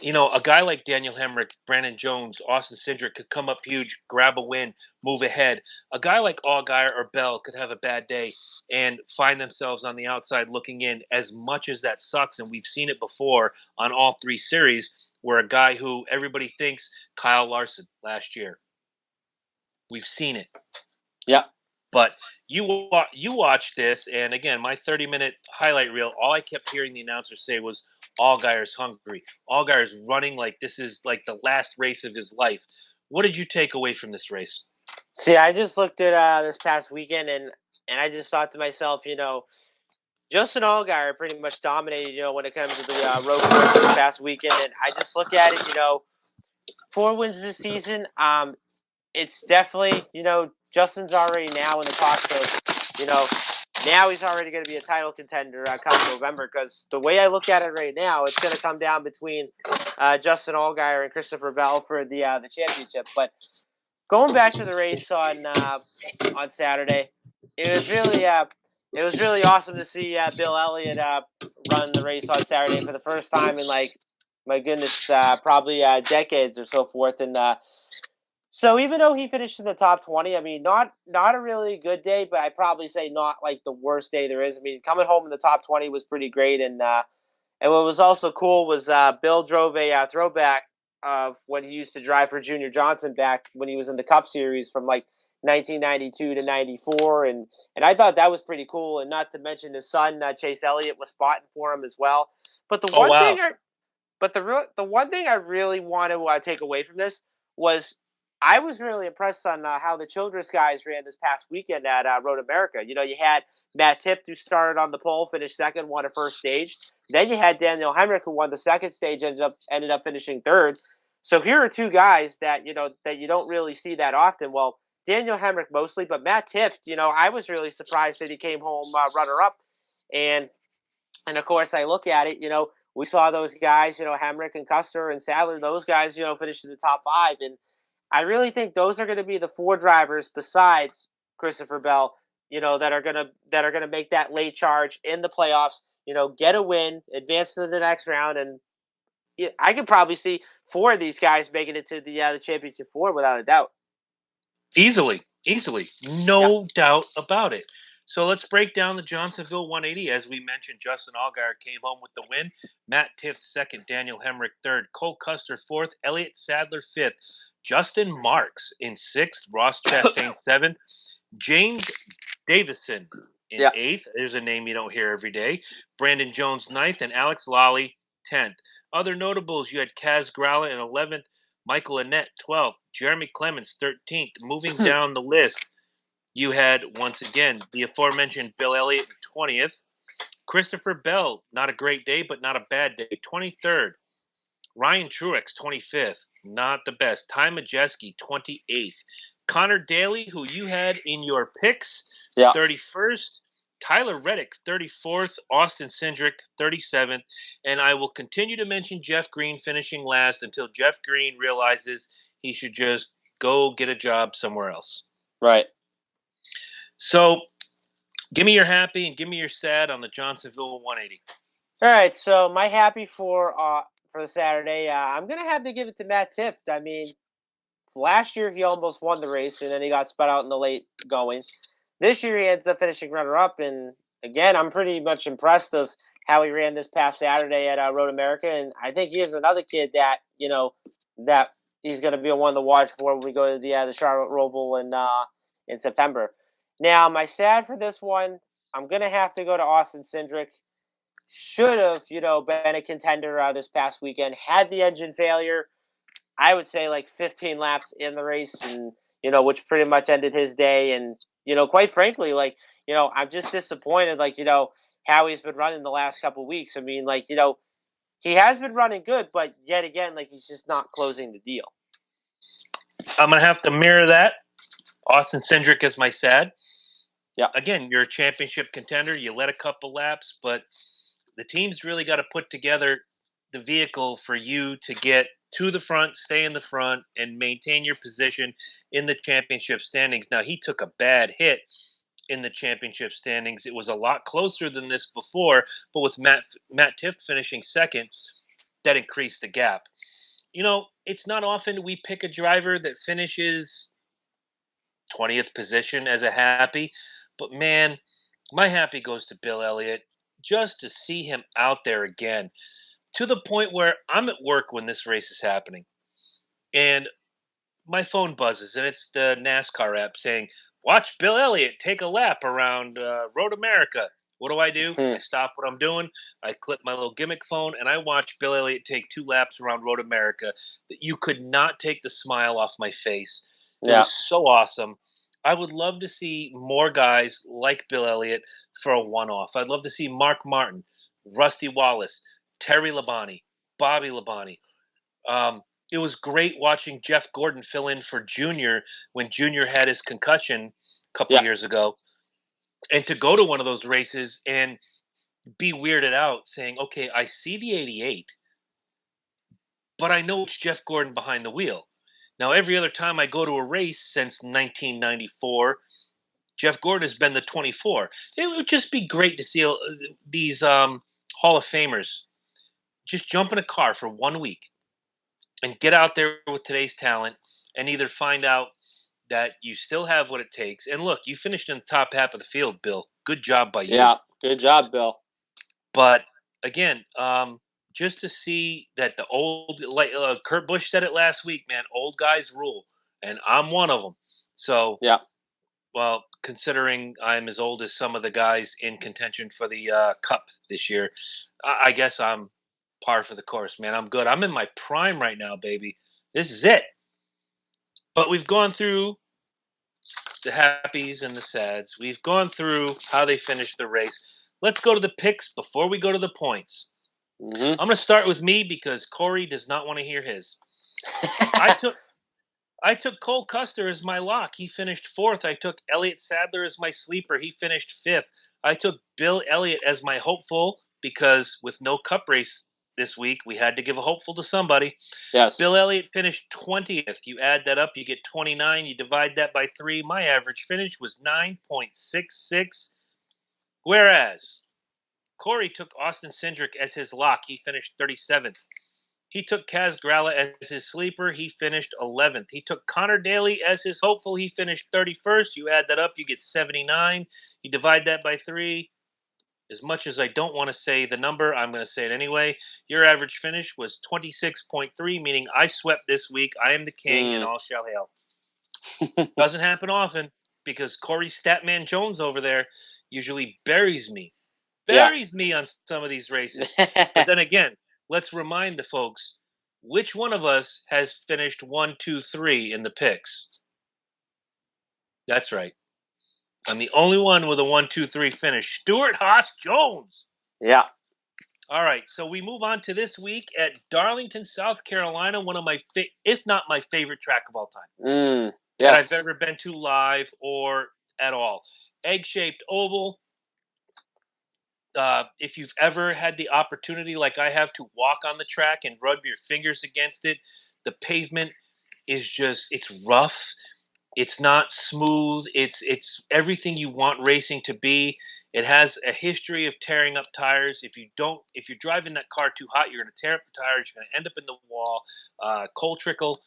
A guy like Daniel Hemrick, Brandon Jones, Austin Cindric could come up huge, grab a win, move ahead. A guy like Allgaier or Bell could have a bad day and find themselves on the outside looking in, as much as that sucks. And we've seen it before on all 3 series where a guy who everybody thinks, Kyle Larson last year. We've seen it. Yeah. But you watch this, and again, my 30-minute highlight reel, all I kept hearing the announcer say was, Allgaier's hungry. Allgaier's running like this is like the last race of his life. What did you take away from this race? See, I just looked at this past weekend, and I just thought to myself, Justin Allgaier pretty much dominated, when it comes to the road course this past weekend, and I just look at it, 4 wins this season. It's definitely, Justin's already now in the talks of, now he's already going to be a title contender come November, because the way I look at it right now, it's going to come down between Justin Allgaier and Christopher Bell for the championship. But going back to the race on Saturday, it was really awesome to see Bill Elliott run the race on Saturday for the first time in, like, my goodness, probably decades or so forth. And so even though he finished in the top 20, I mean, not a really good day, but I'd probably say not like the worst day there is. I mean, coming home in the top 20 was pretty great. And what was also cool was Bill drove a throwback of when he used to drive for Junior Johnson back when he was in the Cup Series from like 1992 to 94. And I thought that was pretty cool. And not to mention his son, Chase Elliott, was spotting for him as well. But the Oh, one wow. thing the one thing I really want to take away from this was I was really impressed on how the Childress guys ran this past weekend at Road America. You had Matt Tifft, who started on the pole, finished second, won a first stage. Then you had Daniel Hemrick, who won the second stage, ended up finishing third. So here are 2 guys that you don't really see that often. Well, Daniel Hemrick mostly, but Matt Tifft, I was really surprised that he came home runner up. And of course, I look at it, we saw those guys, Hemrick and Custer and Sadler, those guys, finished in the top 5. And I really think those are going to be the 4 drivers besides Christopher Bell, that are gonna make that late charge in the playoffs. Get a win, advance to the next round, and I could probably see 4 of these guys making it to the championship 4 without a doubt. Easily, Yeah. no doubt about it. So let's break down the Johnsonville 180. As we mentioned, Justin Allgaier came home with the win. Matt Tift second, Daniel Hemrick third, Cole Custer fourth, Elliott Sadler fifth, Justin Marks in sixth, Ross Chastain seventh, James Davison in Yeah. eighth. There's a name you don't hear every day. Brandon Jones ninth, and Alex Lally 10th. Other notables, you had Kaz Gralla in 11th, Michael Annett 12th, Jeremy Clements 13th. Moving down the list, you had, once again, the aforementioned Bill Elliott 20th. Christopher Bell, not a great day, but not a bad day, 23rd. Ryan Truex, 25th. Not the best. Ty Majeski, 28th. Connor Daly, who you had in your picks, Yeah. 31st. Tyler Reddick, 34th. Austin Cindric, 37th. And I will continue to mention Jeff Green finishing last until Jeff Green realizes he should just go get a job somewhere else. Right. So give me your happy and give me your sad on the Johnsonville 180. All right. So my happy for the Saturday, I'm gonna have to give it to Matt Tift. I mean, last year he almost won the race and then he got spun out in the late going. This year he ends up finishing runner up, and again, I'm pretty much impressed of how he ran this past Saturday at Road America, and I think he is another kid that that he's going to be one to watch for when we go to the Charlotte Roval in September. Now, my sad for this one, I'm going to have to go to Austin Cindric. Should have been a contender this past weekend. Had the engine failure, I would say like 15 laps in the race, and which pretty much ended his day. And quite frankly, I'm just disappointed, how he's been running the last couple of weeks. I mean, he has been running good, but yet again, he's just not closing the deal. I'm going to have to mirror that. Austin Cindric is my sad. Yeah. Again, you're a championship contender. You led a couple laps, but the team's really got to put together the vehicle for you to get to the front, stay in the front, and maintain your position in the championship standings. Now, he took a bad hit in the championship standings. It was a lot closer than this before, but with Matt Tift finishing second, that increased the gap. It's not often we pick a driver that finishes 20th position as a happy, but man, my happy goes to Bill Elliott. Just to see him out there again, to the point where I'm at work when this race is happening, and my phone buzzes, and it's the NASCAR app saying, "Watch Bill Elliott take a lap around Road America." What do? I stop what I'm doing, I clip my little gimmick phone, and I watch Bill Elliott take 2 laps around Road America. You could not take the smile off my face. It was so awesome. I would love to see more guys like Bill Elliott for a one-off. I'd love to see Mark Martin, Rusty Wallace, Terry Labonte, Bobby Labonte. It was great watching Jeff Gordon fill in for Junior when Junior had his concussion a couple years ago. And to go to one of those races and be weirded out saying, okay, I see the 88, but I know it's Jeff Gordon behind the wheel. Now, every other time I go to a race since 1994, Jeff Gordon has been the 24. It would just be great to see these Hall of Famers just jump in a car for 1 week and get out there with today's talent and either find out that you still have what it takes. And look, you finished in the top half of the field, Bill. Good job by you. Yeah, good job, Bill. But again, just to see that the old, like Kurt Busch said it last week, man, old guys rule, and I'm one of them. So yeah. Well, considering I'm as old as some of the guys in contention for the Cup this year, I guess I'm par for the course, man. I'm good. I'm in my prime right now, baby. This is it. But we've gone through the happies and the sads. We've gone through how they finished the race. Let's go to the picks before we go to the points. Mm-hmm. I'm going to start with me because Corey does not want to hear his. I took Cole Custer as my lock. He finished 4th. I took Elliott Sadler as my sleeper. He finished 5th. I took Bill Elliott as my hopeful because with no Cup race this week. We had to give a hopeful to somebody. Yes. Bill Elliott finished 20th. You add that up, you get 29. You divide that by 3. My average finish was 9.66. Whereas Corey took Austin Cindric as his lock. He finished 37th. He took Kaz Gralla as his sleeper. He finished 11th. He took Connor Daly as his hopeful. He finished 31st. You add that up, you get 79. You divide that by 3. As much as I don't want to say the number, I'm going to say it anyway. Your average finish was 26.3, meaning I swept this week. I am the king, and all shall hail. Doesn't happen often because Corey Statman Jones over there usually buries me on some of these races. But then again, let's remind the folks, which one of us has finished 1, 2, 3 in the picks? That's right. I'm the only one with a 1, 2, 3 finish. Stuart Haas Jones. Yeah. All right, so we move on to this week at Darlington, South Carolina, one of my, if not my favorite track of all time. Yes. That I've ever been to live or at all. Egg-shaped oval. If you've ever had the opportunity, like I have, to walk on the track and rub your fingers against it, the pavement is it's rough. It's not smooth. It's everything you want racing to be. It has a history of tearing up tires. If you're driving that car too hot, you're going to tear up the tires. You're going to end up in the wall. Coal trickle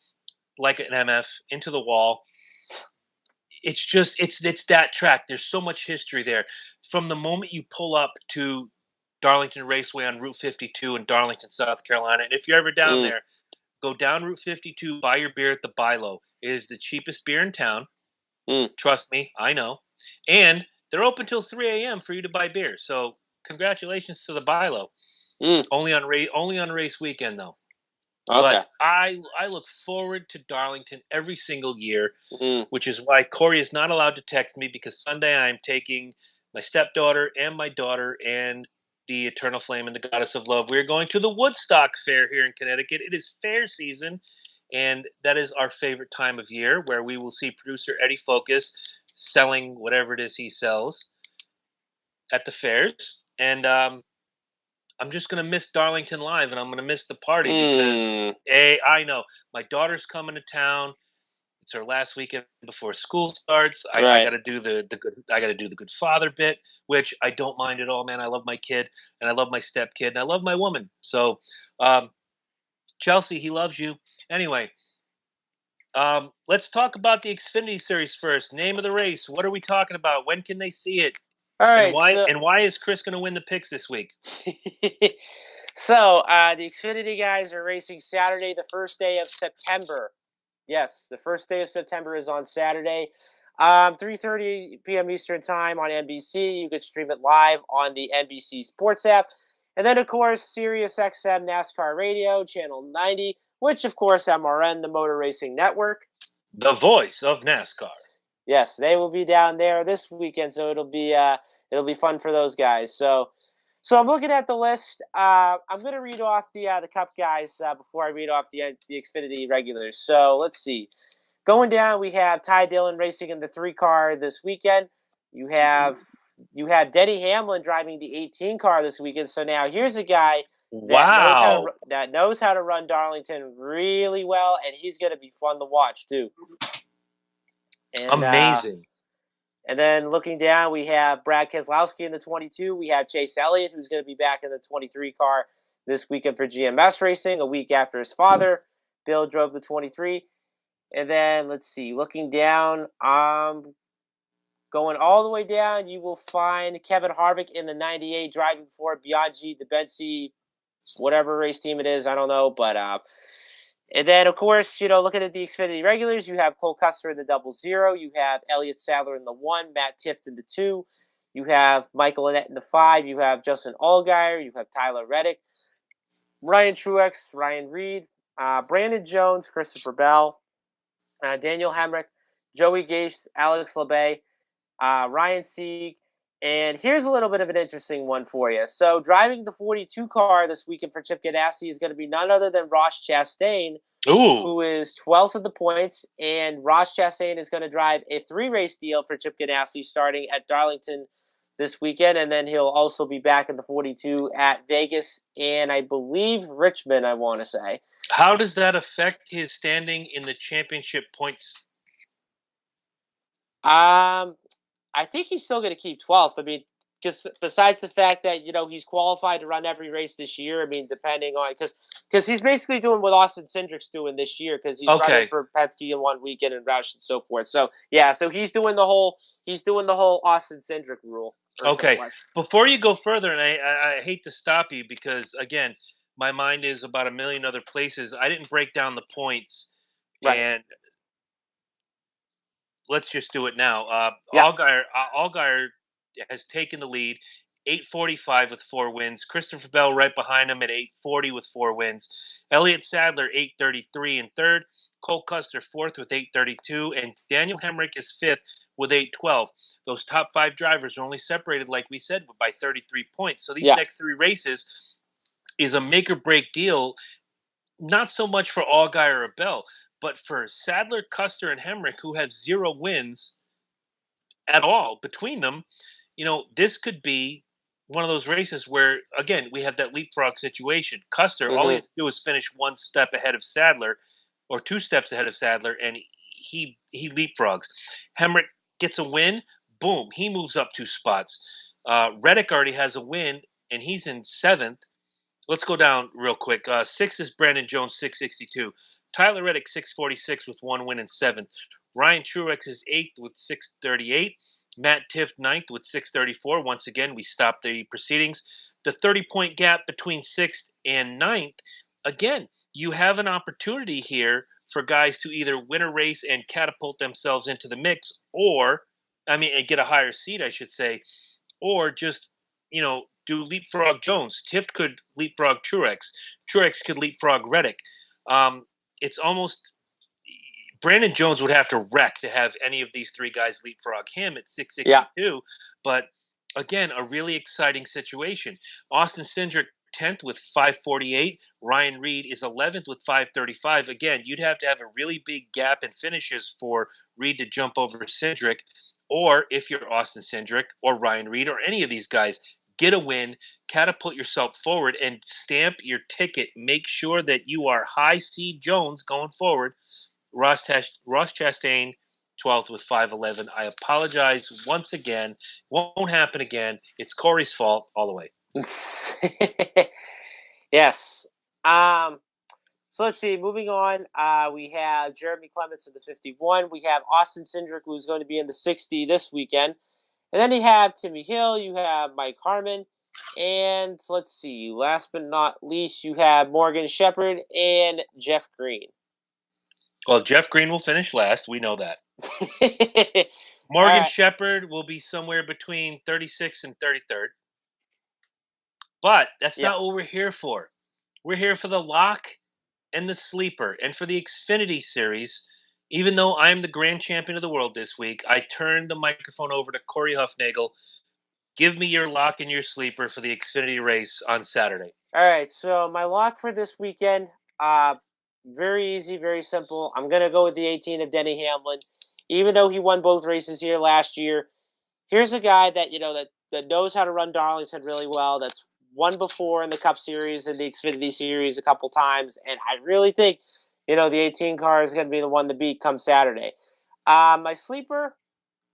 like an MF into the wall. It's that track. There's so much history there. From the moment you pull up to Darlington Raceway on Route 52 in Darlington, South Carolina, and if you're ever down there, go down Route 52, buy your beer at the Bilo. It is the cheapest beer in town. Trust me, I know. And they're open till 3 a.m. for you to buy beer. So congratulations to the Bilo. Only on race weekend, though. Okay. But I look forward to Darlington every single year, which is why Corey is not allowed to text me, because Sunday I'm taking my stepdaughter and my daughter and the Eternal Flame and the Goddess of Love. We're going to the Woodstock Fair here in Connecticut. It is fair season, and that is our favorite time of year, where we will see producer Eddie Focus selling whatever it is he sells at the fairs. And I'm just going to miss Darlington Live, and I'm going to miss the party because, I know, my daughter's coming to town. It's her last weekend before school starts. I got to do the good father bit, which I don't mind at all, man. I love my kid, and I love my stepkid, and I love my woman. So, Chelsea, he loves you. Anyway, let's talk about the Xfinity Series first. Name of the race. What are we talking about? When can they see it? All right. And why is Chris going to win the picks this week? So, the Xfinity guys are racing Saturday, the first day of September. Yes, the first day of September is on Saturday, 3:30 p.m. Eastern Time on NBC. You can stream it live on the NBC Sports app. And then, of course, Sirius XM NASCAR Radio, Channel 90, which, of course, MRN, the Motor Racing Network. The voice of NASCAR. Yes, they will be down there this weekend, so it'll be fun for those guys. So I'm looking at the list. I'm going to read off the Cup guys before I read off the Xfinity regulars. So let's see. Going down, we have Ty Dillon racing in the 3-car this weekend. You have Denny Hamlin driving the 18 car this weekend. So now here's a guy that knows how to run Darlington really well, and he's going to be fun to watch too. And, amazing. And then looking down, we have Brad Keselowski in the 22. We have Chase Elliott, who's going to be back in the 23 car this weekend for GMS Racing, a week after his father. Bill drove the 23. And then, let's see, looking down, going all the way down, you will find Kevin Harvick in the 98 driving for Biaggi, the Bensi, whatever race team it is, I don't know. But and then, of course, looking at the Xfinity regulars, you have Cole Custer in the 00. You have Elliott Sadler in the 1, Matt Tifft in the 2. You have Michael Annett in the 5. You have Justin Allgaier. You have Tyler Reddick, Ryan Truex, Ryan Reed, Brandon Jones, Christopher Bell, Daniel Hemrick, Joey Gase, Alex Labbe, Ryan Sieg. And here's a little bit of an interesting one for you. So driving the 42 car this weekend for Chip Ganassi is going to be none other than Ross Chastain, who is 12th in the points. And Ross Chastain is going to drive a 3-race deal for Chip Ganassi starting at Darlington this weekend, and then he'll also be back in the 42 at Vegas and I believe Richmond, I want to say. How does that affect his standing in the championship points? I think he's still going to keep 12th. I mean, because besides the fact that he's qualified to run every race this year. I mean, depending on because he's basically doing what Austin Cindric's doing this year because he's running Okay. for Penske in one weekend and Roush and so forth. So yeah, so he's doing the whole Austin Cindric rule. Or so Okay. forth. Before you go further, and I hate to stop you because, again, my mind is about a million other places. I didn't break down the points, Right. and let's just do it now. Yeah. Allgaier has taken the lead, 845 with 4 wins. Christopher Bell right behind him at 840 with 4 wins. Elliott Sadler 833 in third. Cole Custer fourth with 832, and Daniel Hemrick is fifth with 812. Those top 5 drivers are only separated, like we said, by 33 points. So these Yeah. next 3 races is a make or break deal. Not so much for Allgaier or Bell, but for Sadler, Custer, and Hemrick, who have 0 wins at all between them. This could be one of those races where, again, we have that leapfrog situation. Custer, all he Mm-hmm. has to do is finish 1 step ahead of Sadler, or 2 steps ahead of Sadler, and he leapfrogs. Hemrick gets a win, boom, he moves up 2 spots. Reddick already has a win, and he's in 7th. Let's go down real quick. 6 is Brandon Jones, 662. Tyler Reddick, 646 with 1 win and 7th. Ryan Truex is 8th with 638. Matt Tiff, 9th with 634. Once again, we stopped the proceedings. The 30-point gap between 6th and 9th. Again, you have an opportunity here for guys to either win a race and catapult themselves into the mix, and get a higher seed, I should say, or just do leapfrog Jones. Tiff could leapfrog Truex. Truex could leapfrog Reddick. It's almost Brandon Jones would have to wreck to have any of these 3 guys leapfrog him at 662. Yeah. But again, a really exciting situation. Austin Cindric 10th with 548. Ryan Reed is 11th with 535. Again, you'd have to have a really big gap in finishes for Reed to jump over Cindric. Or if you're Austin Cindric or Ryan Reed or any of these guys, get a win, catapult yourself forward, and stamp your ticket. Make sure that you are high seed Jones going forward. Ross Chastain, 12th with 511. I apologize once again. Won't happen again. It's Corey's fault all the way. Yes. So let's see. Moving on, we have Jeremy Clements in the 51. We have Austin Cindric, who's going to be in the 60 this weekend. And then you have Timmy Hill. You have Mike Harmon. And let's see. Last but not least, you have Morgan Shepherd and Jeff Green. Well, Jeff Green will finish last. We know that. All Morgan right. Shepherd will be somewhere between 36th and 33rd. But that's Yep. not what we're here for. We're here for the lock and the sleeper. And for the Xfinity series, even though I'm the grand champion of the world this week, I turn the microphone over to Corey Huffnagel. Give me your lock and your sleeper for the Xfinity race on Saturday. All right. So my lock for this weekend, very easy, very simple. I'm going to go with the 18 of Denny Hamlin. Even though he won both races here last year, here's a guy that that knows how to run Darlington really well. That's won before in the Cup Series and the Xfinity Series a couple times, and I really think the 18 car is going to be the one to beat come Saturday. My sleeper,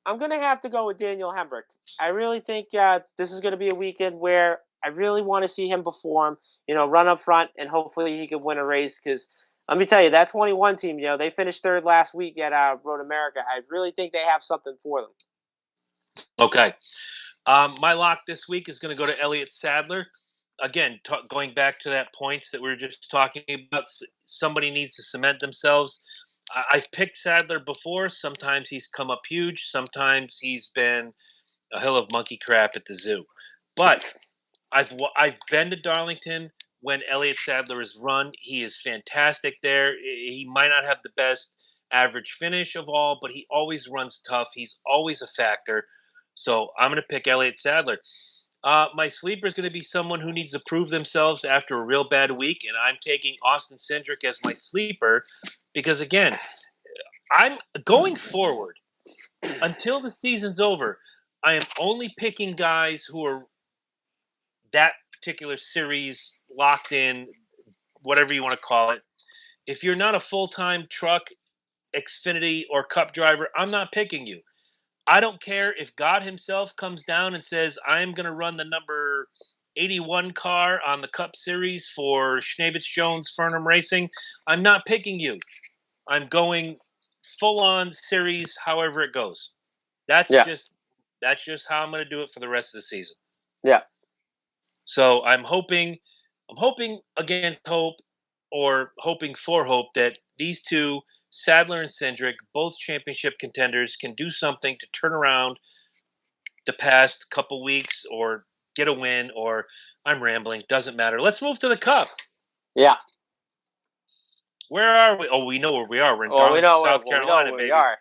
I'm going to have to go with Daniel Hemrick. I really think this is going to be a weekend where I really want to see him perform. Run up front, and hopefully he can win a race. Because let me tell you, that 21 team, they finished third last week at Road America. I really think they have something for them. Okay. My lock this week is going to go to Elliott Sadler. Again, going back to that points that we were just talking about, somebody needs to cement themselves. I've picked Sadler before. Sometimes he's come up huge. Sometimes he's been a hill of monkey crap at the zoo. But I've been to Darlington when Elliott Sadler is run. He is fantastic there. He might not have the best average finish of all, but he always runs tough. He's always a factor. So I'm going to pick Elliott Sadler. My sleeper is going to be someone who needs to prove themselves after a real bad week, and I'm taking Austin Cindric as my sleeper because, again, I'm going forward until the season's over. I am only picking guys who are that particular series locked in, whatever you want to call it. If you're not a full-time truck, Xfinity, or Cup driver, I'm not picking you. I don't care if God himself comes down and says, I'm going to run the number 81 car on the Cup Series for Schnabitz-Jones-Fernham Racing. I'm not picking you. I'm going full-on series, however it goes. That's just how I'm going to do it for the rest of the season. Yeah. So I'm hoping against hope, or hoping for hope, that these two, Sadler and Cindric, both championship contenders, can do something to turn around the past couple weeks or get a win. Or I'm rambling, doesn't matter. Let's move to the Cup. Yeah. Where are we? Oh, we know where we are. We're in Well, Darlington, South Carolina, we baby. are.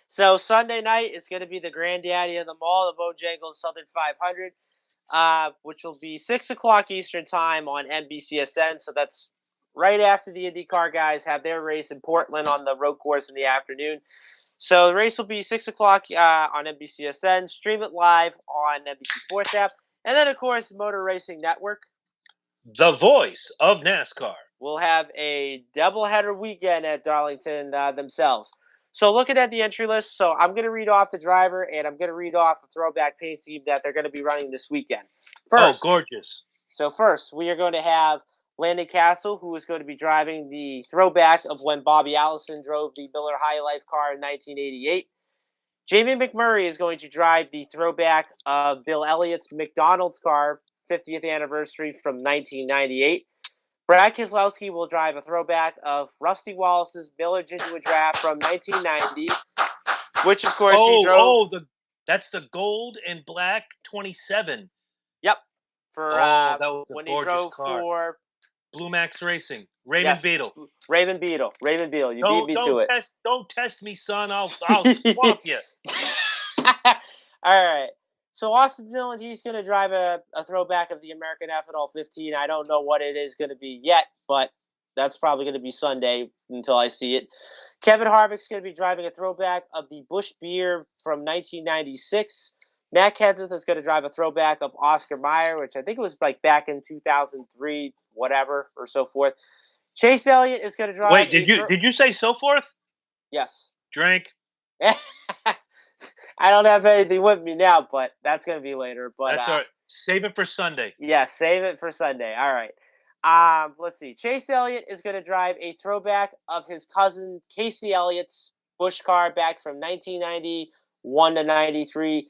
So Sunday night is going to be the granddaddy of them all, the Bojangles Southern 500, which will be 6 o'clock Eastern time on NBCSN. So that's right after the IndyCar guys have their race in Portland on the road course in the afternoon. So the race will be 6 o'clock on NBCSN. Stream it live on NBC Sports app. And then, of course, Motor Racing Network, the voice of NASCAR, will have a doubleheader weekend at Darlington themselves. So looking at the entry list, so I'm going to read off the driver, and I'm going to read off the throwback paint scheme that they're going to be running this weekend. First, gorgeous. So first, we are going to have Landon Castle, who is going to be driving the throwback of when Bobby Allison drove the Miller High Life car in 1988. Jamie McMurray is going to drive the throwback of Bill Elliott's McDonald's car, 50th anniversary from 1998. Brad Keselowski will drive a throwback of Rusty Wallace's Miller Genuine Draft from 1990, which, of course, he drove. That's the gold and black 27. Yep. For that was a when gorgeous he drove car. for Blue Max Racing. Raymond Beetle. Raymond Beetle. You beat me to it. Don't test me, son. I'll swamp you. All right. So Austin Dillon, he's going to drive a throwback of the American Ethanol 15. I don't know what it is going to be yet, but that's probably going to be Sunday until I see it. Kevin Harvick's going to be driving a throwback of the Busch Beer from 1996. Matt Kenseth is going to drive a throwback of Oscar Mayer, which I think it was like back in 2003, whatever, or so forth. Chase Elliott is going to drive. Wait, did you say so forth? Yes. Drink. I don't have anything with me now, but that's going to be later. But that's all right. Save it for Sunday. Yeah, save it for Sunday. All right. Let's see. Chase Elliott is going to drive a throwback of his cousin Casey Elliott's Busch car back from 1991 to 93.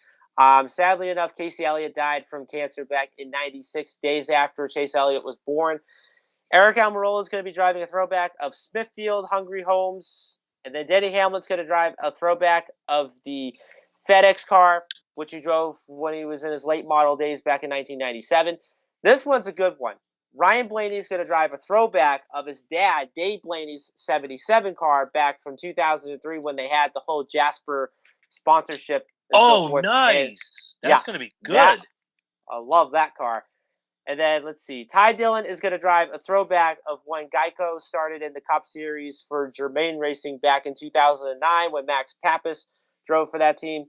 Sadly enough, Casey Elliott died from cancer back in 96, days after Chase Elliott was born. Eric Almirola is going to be driving a throwback of Smithfield Hungry Homes. And then Denny Hamlin's going to drive a throwback of the FedEx car, which he drove when he was in his late model days back in 1997. This one's a good one. Ryan Blaney's going to drive a throwback of his dad, Dave Blaney's 77 car back from 2003 when they had the whole Jasper sponsorship and so forth. Nice. That's going to be good. I love that car. And then, let's see, Ty Dillon is going to drive a throwback of when Geico started in the Cup Series for Germain Racing back in 2009 when Max Pappas drove for that team.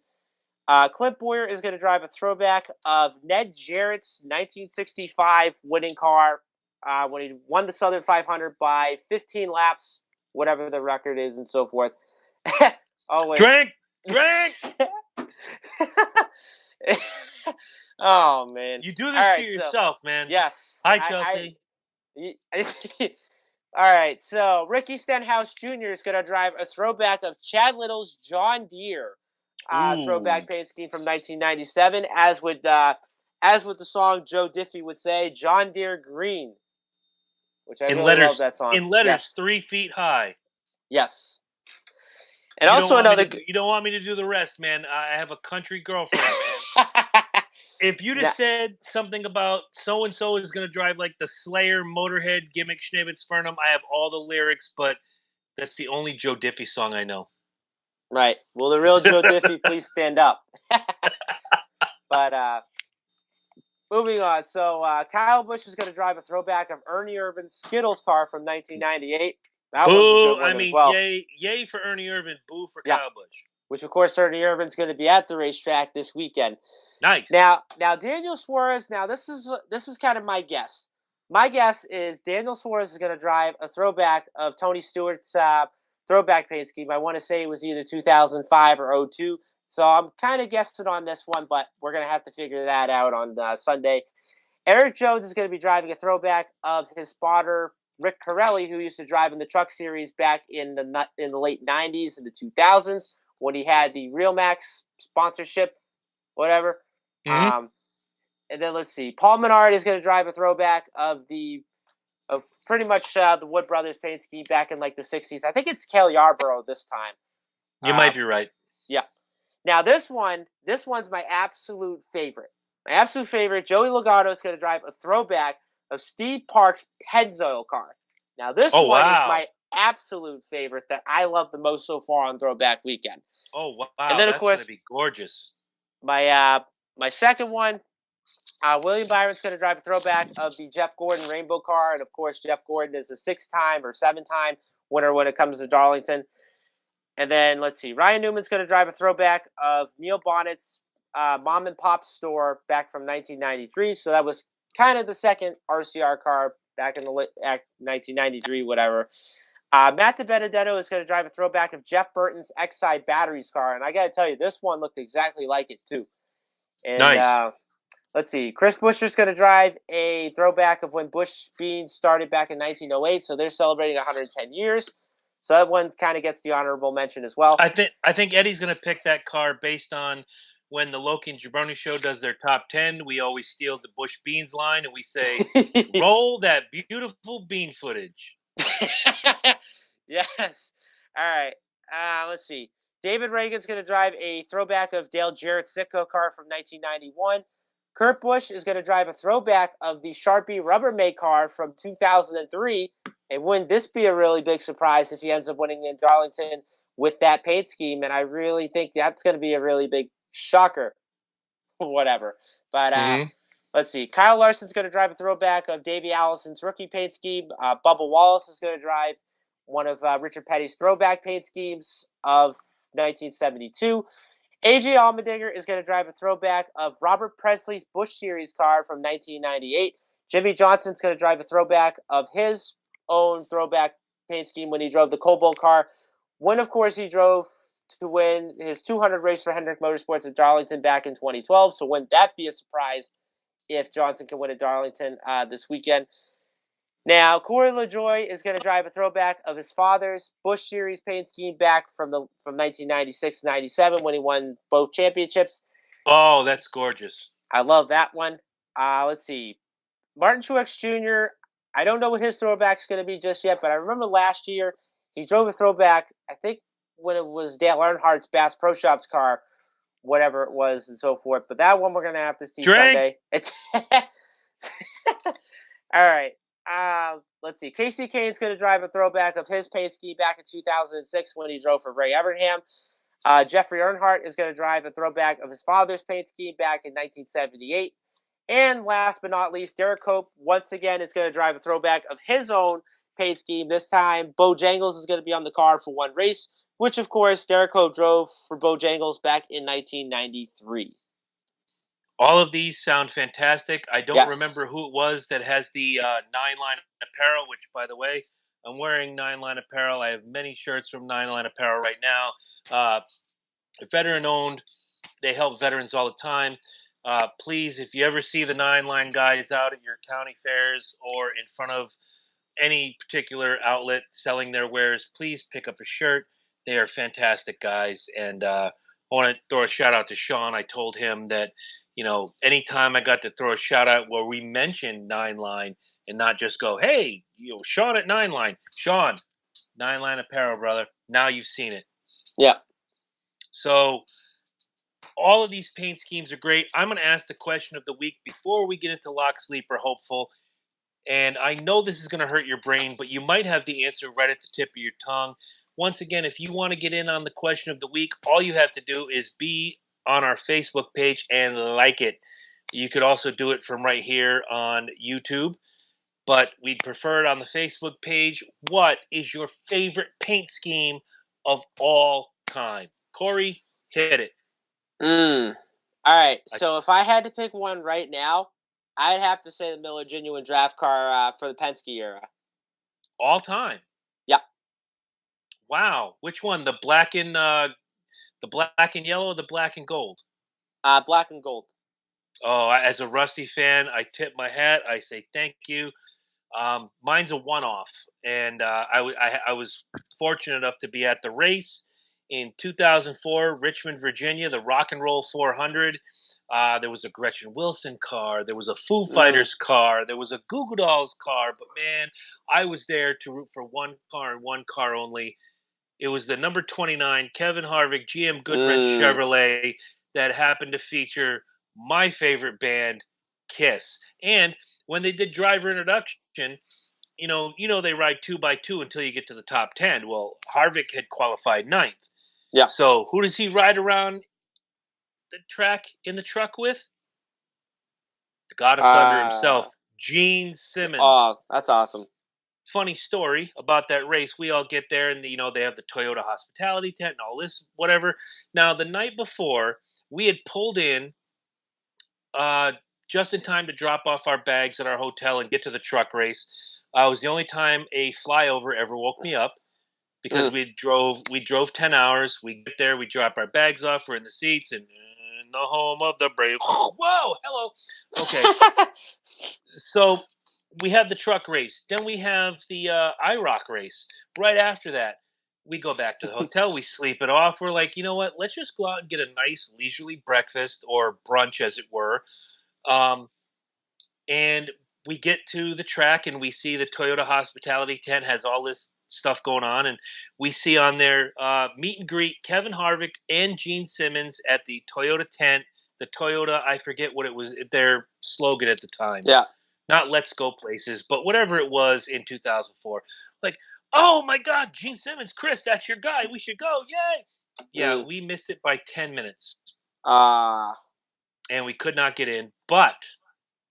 Clint Boyer is going to drive a throwback of Ned Jarrett's 1965 winning car when he won the Southern 500 by 15 laps, whatever the record is, and so forth. Oh, wait. Drink! Oh, man. You do this to yourself, man. Yes. Hi, Chelsea. All right, so Ricky Stenhouse Jr. is going to drive a throwback of Chad Little's John Deere throwback paint scheme from 1997, as with the song Joe Diffie would say, John Deere Green, which I really love that song. In letters 3 feet high. Yes. And also another. You don't want me to do the rest, man. I have a country girlfriend, man. If you'd have said something about so-and-so is going to drive like the Slayer Motorhead gimmick Schnabitz-Fernham, I have all the lyrics, but that's the only Joe Diffie song I know. Right. Well, the real Joe Diffie, please stand up. But moving on. So Kyle Busch is going to drive a throwback of Ernie Irvin's Skittles car from 1998. That one's a good one as well. Yay for Ernie Irvin. Boo for Kyle Busch. which of course Ernie Irvin's going to be at the racetrack this weekend. Nice. Now Daniel Suarez. Now this is kind of my guess. My guess is Daniel Suarez is going to drive a throwback of Tony Stewart's throwback paint scheme. I want to say it was either 2005 or 02. So I'm kind of guessing on this one, but we're going to have to figure that out on Sunday. Eric Jones is going to be driving a throwback of his spotter Rick Corelli, who used to drive in the Truck Series back in the late 90s and the 2000s when he had the Real Max sponsorship, whatever. Mm-hmm. And then let's see, Paul Menard is going to drive a throwback of pretty much the Wood Brothers paint scheme back in like the 60s. I think it's Cale Yarborough this time. You might be right. Yeah. Now this one's my absolute favorite. My absolute favorite, Joey Logano is going to drive a throwback of Steve Park's Pennzoil car. Now this one is my absolute favorite that I love the most so far on Throwback Weekend. Oh wow! And then of course, that's going to be gorgeous. My second one, William Byron's going to drive a throwback of the Jeff Gordon Rainbow car, and of course Jeff Gordon is a 6-time or 7-time winner when it comes to Darlington. And then let's see, Ryan Newman's going to drive a throwback of Neil Bonnet's mom and pop store back from 1993. So that was kind of the second RCR car back in the 1993, whatever. Matt DiBenedetto is going to drive a throwback of Jeff Burton's Exide Batteries car. And I got to tell you, this one looked exactly like it, too. And nice. Let's see. Chris Buescher's going to drive a throwback of when Busch Beans started back in 1908. So they're celebrating 110 years. So that one kind of gets the honorable mention as well. I think Eddie's going to pick that car based on when the Loki and Jabroni show does their top 10. We always steal the Busch Beans line and we say, roll that beautiful bean footage. Yes. All right. Let's see. David Reagan's going to drive a throwback of Dale Jarrett's Sitco car from 1991. Kurt Busch is going to drive a throwback of the Sharpie Rubbermaid car from 2003. And wouldn't this be a really big surprise if he ends up winning in Darlington with that paint scheme? And I really think that's going to be a really big shocker. Whatever. But let's see. Kyle Larson's going to drive a throwback of Davey Allison's rookie paint scheme. Bubba Wallace is going to drive one of Richard Petty's throwback paint schemes of 1972. AJ Allmendinger is going to drive a throwback of Robert Presley's Busch Series car from 1998. Jimmy Johnson's going to drive a throwback of his own throwback paint scheme when he drove the Cobalt car. When, of course, he drove to win his 200 race for Hendrick Motorsports at Darlington back in 2012. So wouldn't that be a surprise if Johnson can win at Darlington this weekend? Now, Corey LaJoie is going to drive a throwback of his father's Busch Series paint scheme back from 1996-97 when he won both championships. Oh, that's gorgeous. I love that one. Let's see. Martin Truex Jr., I don't know what his throwback's going to be just yet, but I remember last year he drove a throwback, I think when it was Dale Earnhardt's Bass Pro Shops car, whatever it was, and so forth. But that one we're going to have to see Sunday. All right. Let's see. Casey Kane's going to drive a throwback of his paint scheme back in 2006 when he drove for Ray Evernham. Jeffrey Earnhardt is going to drive a throwback of his father's paint scheme back in 1978. And last but not least, Derek Cope once again is going to drive a throwback of his own paint scheme. This time, Bojangles is going to be on the car for one race, which of course Derek Cope drove for Bojangles back in 1993. All of these sound fantastic. I don't remember who it was that has the 9-line apparel, which, by the way, I'm wearing 9-line apparel. I have many shirts from 9-line apparel right now. Veteran-owned. They help veterans all the time. Please, if you ever see the 9-line guys out at your county fairs or in front of any particular outlet selling their wares, please pick up a shirt. They are fantastic guys. And I want to throw a shout-out to Sean. I told him that, you know, anytime I got to throw a shout-out where we mentioned 9-line and not just go, hey, you know, Sean at 9-line. Sean, 9-line apparel, brother. Now you've seen it. Yeah. So all of these paint schemes are great. I'm going to ask the question of the week before we get into Lock, Sleep, or Hopeful. And I know this is going to hurt your brain, but you might have the answer right at the tip of your tongue. Once again, if you want to get in on the question of the week, all you have to do is be on our Facebook page and like it. You could also do it from right here on YouTube, but we'd prefer it on the Facebook page. What is your favorite paint scheme of all time? Corey, hit it. All right. So if I had to pick one right now, I'd have to say the Miller Genuine Draft Car for the Penske era. All time. Yep. Wow. Which one? The black and yellow, or the black and gold? Black and gold. Oh, as a Rusty fan, I tip my hat. I say thank you. Mine's a one-off, and I was fortunate enough to be at the race in 2004, Richmond, Virginia, the Rock and Roll 400. There was a Gretchen Wilson car, there was a Foo Fighters car, there was a Goo Goo Dolls car, but man, I was there to root for one car and one car only. It was the number 29 Kevin Harvick GM Goodwrench Chevrolet that happened to feature my favorite band, Kiss. And when they did driver introduction, they ride 2x2 until you get to the top 10. Well, Harvick had qualified ninth. Yeah. So who does he ride around the track in the truck with? The God of Thunder himself, Gene Simmons. Oh, that's awesome. Funny story about that race. We all get there, and they have the Toyota hospitality tent and all this, whatever. Now, the night before, we had pulled in just in time to drop off our bags at our hotel and get to the truck race. It was the only time a flyover ever woke me up, because we drove 10 hours. We get there, we drop our bags off, we're in the seats, and in the home of the brave. Whoa, hello. Okay. So we have the truck race. Then we have the IROC race. Right after that, we go back to the hotel. We sleep it off. We're like, you know what? Let's just go out and get a nice leisurely breakfast, or brunch, as it were. And we get to the track, and we see the Toyota hospitality tent has all this stuff going on. And we see on there meet and greet Kevin Harvick and Gene Simmons at the Toyota tent. The Toyota, I forget what it was, their slogan at the time. Yeah. Not "Let's Go Places," but whatever it was in 2004. Like, oh my God, Gene Simmons, Chris, that's your guy. We should go. Yay. Yeah, we missed it by 10 minutes. And we could not get in. But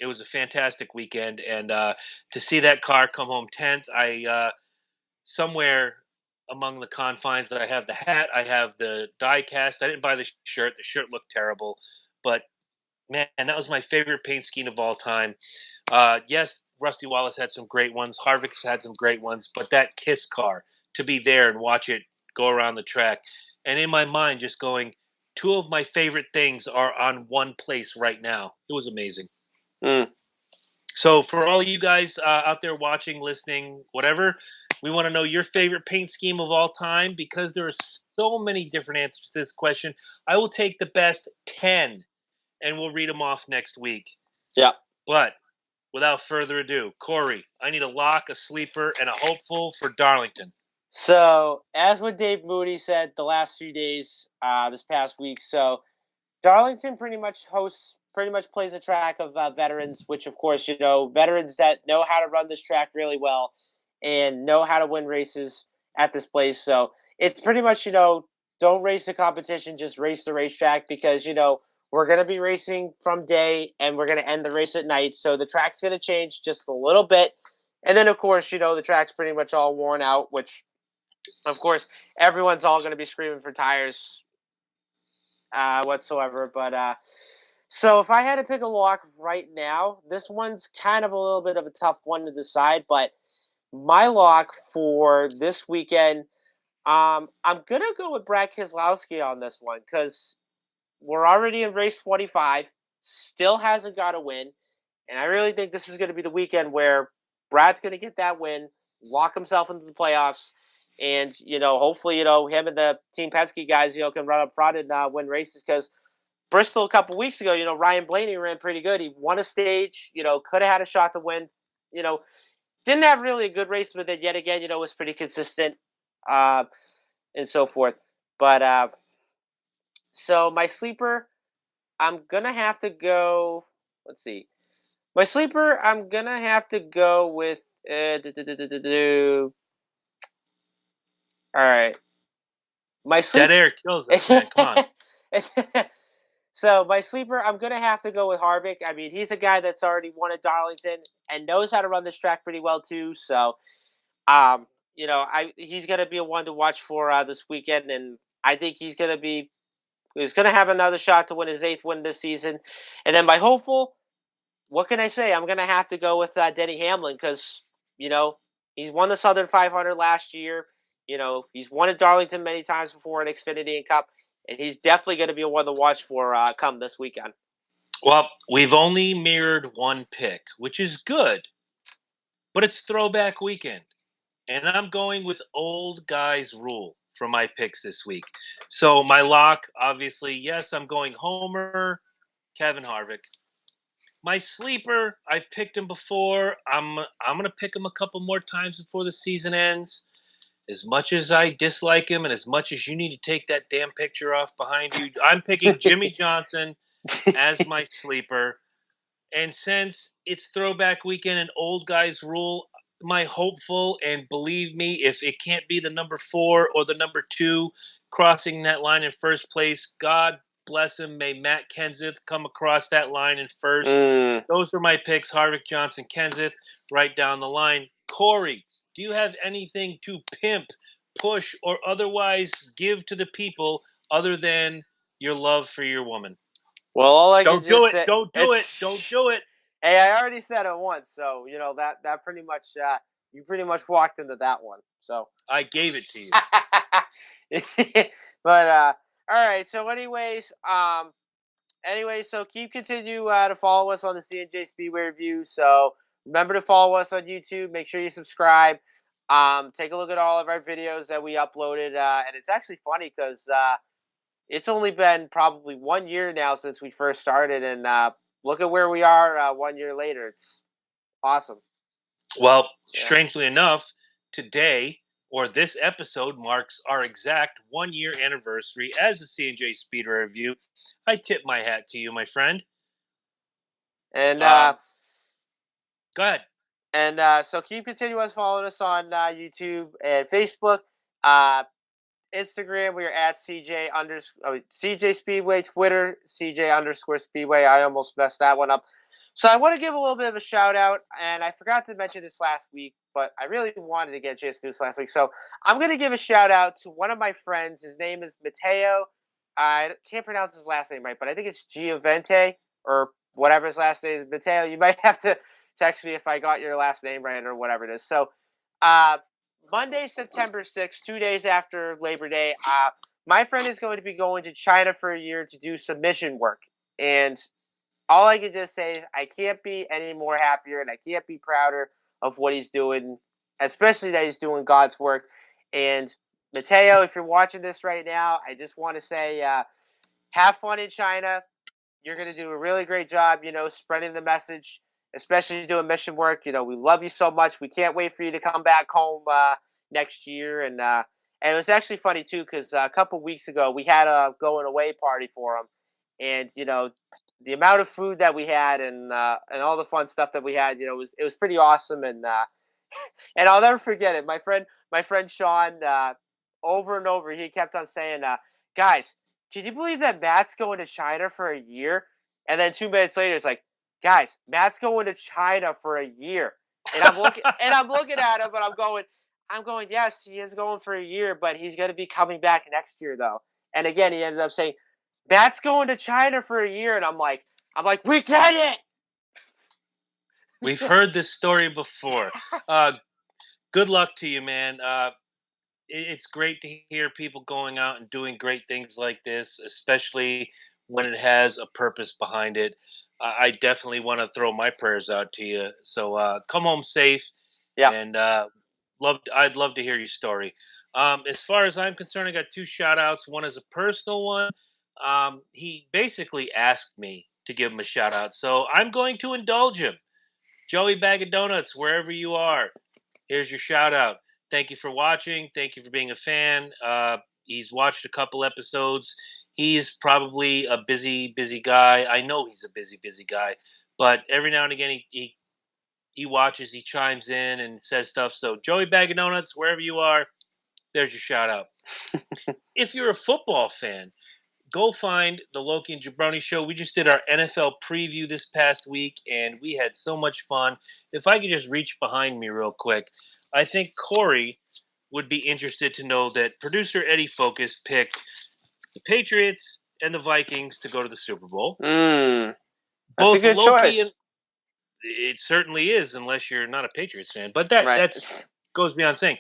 it was a fantastic weekend. And to see that car come home 10th, somewhere among the confines, I have the hat, I have the die cast. I didn't buy the shirt. The shirt looked terrible. But, man, that was my favorite paint scheme of all time. Yes, Rusty Wallace had some great ones. Harvick's had some great ones. But that Kiss car, to be there and watch it go around the track, and in my mind just going, two of my favorite things are on one place right now. It was amazing. So for all you guys out there watching, listening, whatever, we want to know your favorite paint scheme of all time, because there are so many different answers to this question. I will take the best 10, and we'll read them off next week. Yeah. But without further ado, Corey, I need a lock, a sleeper, and a hopeful for Darlington. So, as what Dave Moody said the last few days, this past week, so Darlington pretty much plays a track of veterans, which, of course, veterans that know how to run this track really well and know how to win races at this place. So, it's pretty much, don't race the competition, just race the racetrack, because, we're going to be racing from day, and we're going to end the race at night. So, the track's going to change just a little bit. And then, of course, the track's pretty much all worn out, which, of course, everyone's all going to be screaming for tires whatsoever. But so if I had to pick a lock right now, this one's kind of a little bit of a tough one to decide. But my lock for this weekend, I'm going to go with Brad Keselowski on this one, because we're already in race 25, still hasn't got a win. And I really think this is going to be the weekend where Brad's going to get that win, lock himself into the playoffs. And, hopefully, him and the Team Penske guys, can run up front and win races, because Bristol a couple weeks ago, Ryan Blaney ran pretty good. He won a stage, could have had a shot to win, didn't have really a good race with it yet again, was pretty consistent and so forth. But so my sleeper, I'm going to have to go, let's see. My sleeper, I'm going to have to go with, all right. Dead air kills us, man. Come on. So my sleeper, I'm going to have to go with Harvick. I mean, he's a guy that's already won at Darlington and knows how to run this track pretty well too. So, he's going to be a one to watch for this weekend. And I think he's going to have another shot to win his 8th win this season. And then my hopeful, what can I say? I'm going to have to go with Denny Hamlin because, he's won the Southern 500 last year. He's won at Darlington many times before in Xfinity and Cup. And he's definitely going to be one to watch for come this weekend. Well, we've only mirrored one pick, which is good, but it's throwback weekend. And I'm going with old guys rule for my picks this week. So my lock, obviously, yes, I'm going Homer, Kevin Harvick. My sleeper, I've picked him before. I'm gonna pick him a couple more times before the season ends. As much as I dislike him, and as much as you need to take that damn picture off behind you, I'm picking Jimmy Johnson as my sleeper. And since it's throwback weekend and old guys rule, my hopeful, and believe me, if it can't be the number 4 or the number 2 crossing that line in first place, God bless him. May Matt Kenseth come across that line in first. Those are my picks: Harvick, Johnson, Kenseth, right down the line. Corey, do you have anything to pimp, push, or otherwise give to the people other than your love for your woman? Well, all I can Don't do just it. say, Don't do it. Don't do it. Hey, I already said it once, so that pretty much you pretty much walked into that one. So I gave it to you. but all right. So so continue to follow us on the C&J Speedway Review. So remember to follow us on YouTube. Make sure you subscribe. Take a look at all of our videos that we uploaded, and it's actually funny because it's only been probably 1 year now since we first started, and look at where we are 1 year later. It's awesome. Well, strangely enough, today or this episode marks our exact 1 year anniversary as the C&J Speedway Review. I tip my hat to you, my friend. And go ahead. And so keep continuing following us on YouTube and Facebook. Instagram, we are at CJ Speedway. Twitter, CJ_Speedway. I almost messed that one up. So I want to give a little bit of a shout out, and I forgot to mention this last week, but I really wanted to get a chance to do this last week. So I'm going to give a shout out to one of my friends. His name is Matteo. I can't pronounce his last name right, but I think it's Giovente or whatever his last name is. Matteo, you might have to text me if I got your last name right or whatever it is. So Monday, September 6th, 2 days after Labor Day, my friend is going to be going to China for a year to do some mission work. And all I can just say is I can't be any more happier and I can't be prouder of what he's doing, especially that he's doing God's work. And Mateo, if you're watching this right now, I just want to say have fun in China. You're going to do a really great job, spreading the message, especially doing mission work. We love you so much. We can't wait for you to come back home next year. And it was actually funny, too, because a couple weeks ago we had a going away party for him. And, the amount of food that we had and all the fun stuff that we had, it was pretty awesome. And and I'll never forget it. My friend Sean, over and over, he kept on saying, guys, can you believe that Matt's going to China for a year? And then 2 minutes later, it's like, guys, Matt's going to China for a year. And I'm looking at him, and I'm going, yes, he is going for a year, but he's going to be coming back next year, though. And again, he ends up saying, Matt's going to China for a year, and I'm like, we get it. We've heard this story before. Good luck to you, man. It's great to hear people going out and doing great things like this, especially when it has a purpose behind it. I definitely want to throw my prayers out to you. So come home safe. Yeah. And I'd love to hear your story. As far as I'm concerned, I got 2 shout outs. One is a personal one. He basically asked me to give him a shout out. So I'm going to indulge him. Joey Bag of Donuts, wherever you are, here's your shout out. Thank you for watching. Thank you for being a fan. He's watched a couple episodes. He's probably a busy guy. I know he's a busy guy. But every now and again, he watches, he chimes in and says stuff. So Joey Bag of Donuts, wherever you are, there's your shout out. If you're a football fan, go find the Loki and Jabroni Show. We just did our NFL preview this past week, and we had so much fun. If I could just reach behind me real quick, I think Corey would be interested to know that producer Eddie Focus picked the Patriots and the Vikings to go to the Super Bowl. That's a Both good Loki and choice. it certainly is, unless you're not a Patriots fan. But Right. that's goes beyond saying.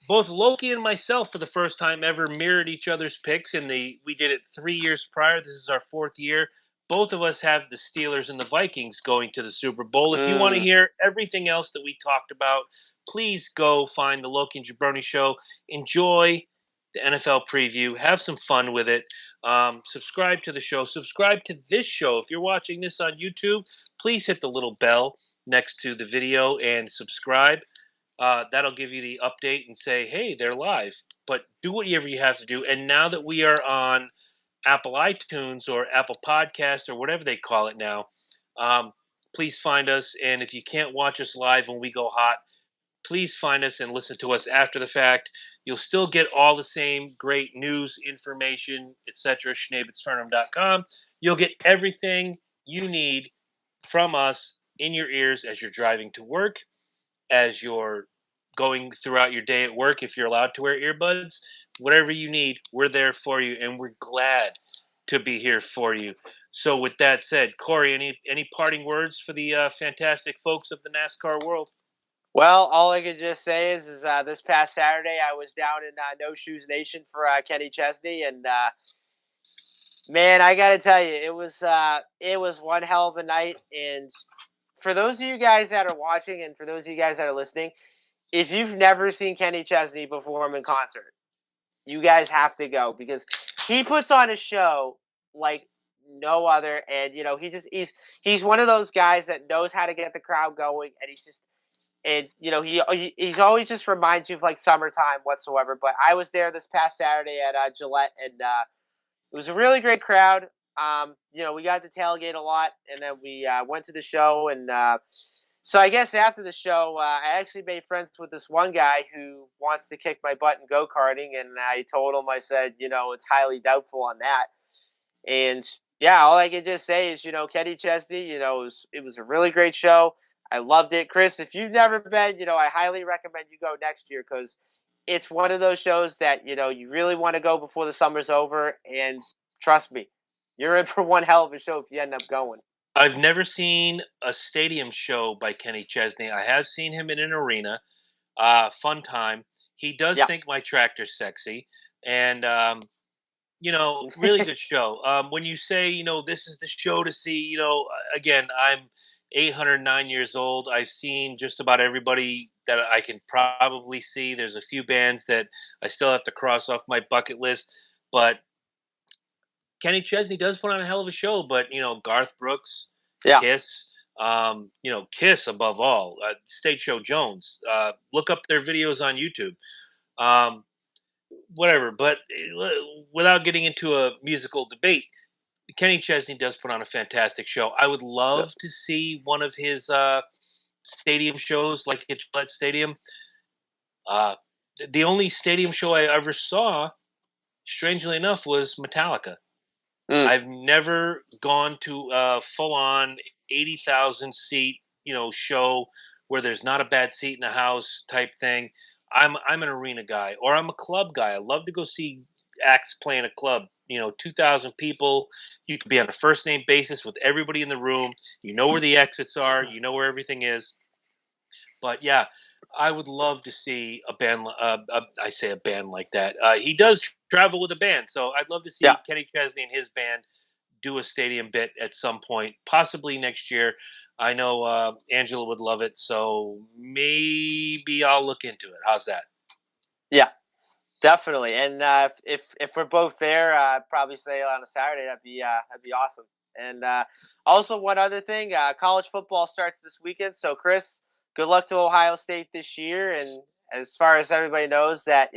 Both Loki and myself, for the first time ever, mirrored each other's picks. We did it 3 years prior. This is our fourth year. Both of us have the Steelers and the Vikings going to the Super Bowl. If you want to Mm. hear everything else that we talked about, please go find the Loki and Jabroni Show. Enjoy the NFL preview. Have some fun with it. Subscribe to the show. Subscribe to this show. If you're watching this on YouTube, please hit the little bell next to the video and subscribe. That'll give you the update and say, hey, they're live. But do whatever you have to do. And now that we are on Apple iTunes or Apple Podcast or whatever they call it now, please find us. And if you can't watch us live when we go hot, please find us and listen to us after the fact. You'll still get all the same great news, information, etc. Schneebitzfernum.com. You'll get everything you need from us in your ears as you're driving to work, as you're going throughout your day at work, if you're allowed to wear earbuds, whatever you need, we're there for you, and we're glad to be here for you. So, with that said, Corey, any parting words for the fantastic folks of the NASCAR world? Well, all I could just say is this past Saturday I was down in No Shoes Nation for Kenny Chesney, and man, I got to tell you, it was one hell of a night. And for those of you guys that are watching, and for those of you guys that are listening, if you've never seen Kenny Chesney perform in concert, you guys have to go because he puts on a show like no other. And he's one of those guys that knows how to get the crowd going, and he's always just reminds you of like summertime whatsoever. But I was there this past Saturday at Gillette, and it was a really great crowd. We got to tailgate a lot, and then we went to the show. And so I guess after the show, I actually made friends with this one guy who wants to kick my butt in go karting, and I told him, I said, it's highly doubtful on that. And yeah, all I can just say is, Kenny Chesney, it was a really great show. I loved it. Chris, if you've never been, I highly recommend you go next year because it's one of those shows that, you really want to go before the summer's over. And trust me, you're in for one hell of a show if you end up going. I've never seen a stadium show by Kenny Chesney. I have seen him in an arena. Fun time. He does Yeah. think my tractor's sexy. And really good show. When you say, this is the show to see, again, I'm 809 years old. I've seen just about everybody that I can probably see. There's a few bands that I still have to cross off my bucket list, but Kenny Chesney does put on a hell of a show. But Garth Brooks, Yeah. Kiss, Kiss above all, Stage Show Jones. Look up their videos on YouTube. Um, Whatever. But without getting into a musical debate, Kenny Chesney does put on a fantastic show. I would love to see one of his stadium shows, like at Gillette Stadium. Uh, the only stadium show I ever saw, strangely enough, was Metallica. Mm. I've never gone to a full-on 80,000 seat, show where there's not a bad seat in the house type thing. I'm an arena guy, or I'm a club guy. I love to go see acts play in a club. 2,000 people. You could be on a first name basis with everybody in the room. You know where the exits are. You know where everything is. But yeah, I would love to see a band. I say a band like that. He does travel with a band, so I'd love to see Yeah. Kenny Chesney and his band do a stadium bit at some point, possibly next year. I know Angela would love it, so maybe I'll look into it. How's that? Yeah. Definitely. And if we're both there, probably say on a Saturday, that'd be awesome. And also one other thing, college football starts this weekend. So Chris, good luck to Ohio State this year. And as far as everybody knows, that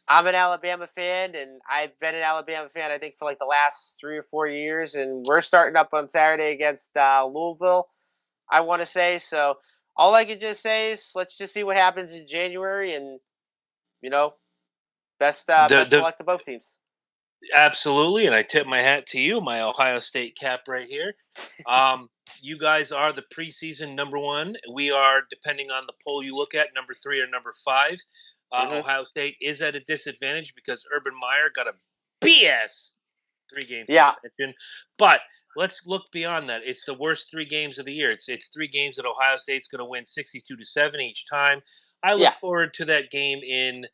I'm an Alabama fan, and I've been an Alabama fan I think for like the last 3 or 4 years. And we're starting up on Saturday against Louisville, I want to say. So all I can just say is let's just see what happens in January, and you know best The best of the luck to both teams. Absolutely, and I tip my hat to you, my Ohio State cap right here. Um, you guys are the preseason number one. We are, depending on the poll you look at, number three or number five. Hmm. Ohio State is at a disadvantage because Urban Meyer got a BS 3 game Yeah. suspension. But let's look beyond that. It's the worst 3 games of the year. It's 3 games that Ohio State's going to win 62-7 each time. I look Yeah. forward to that game in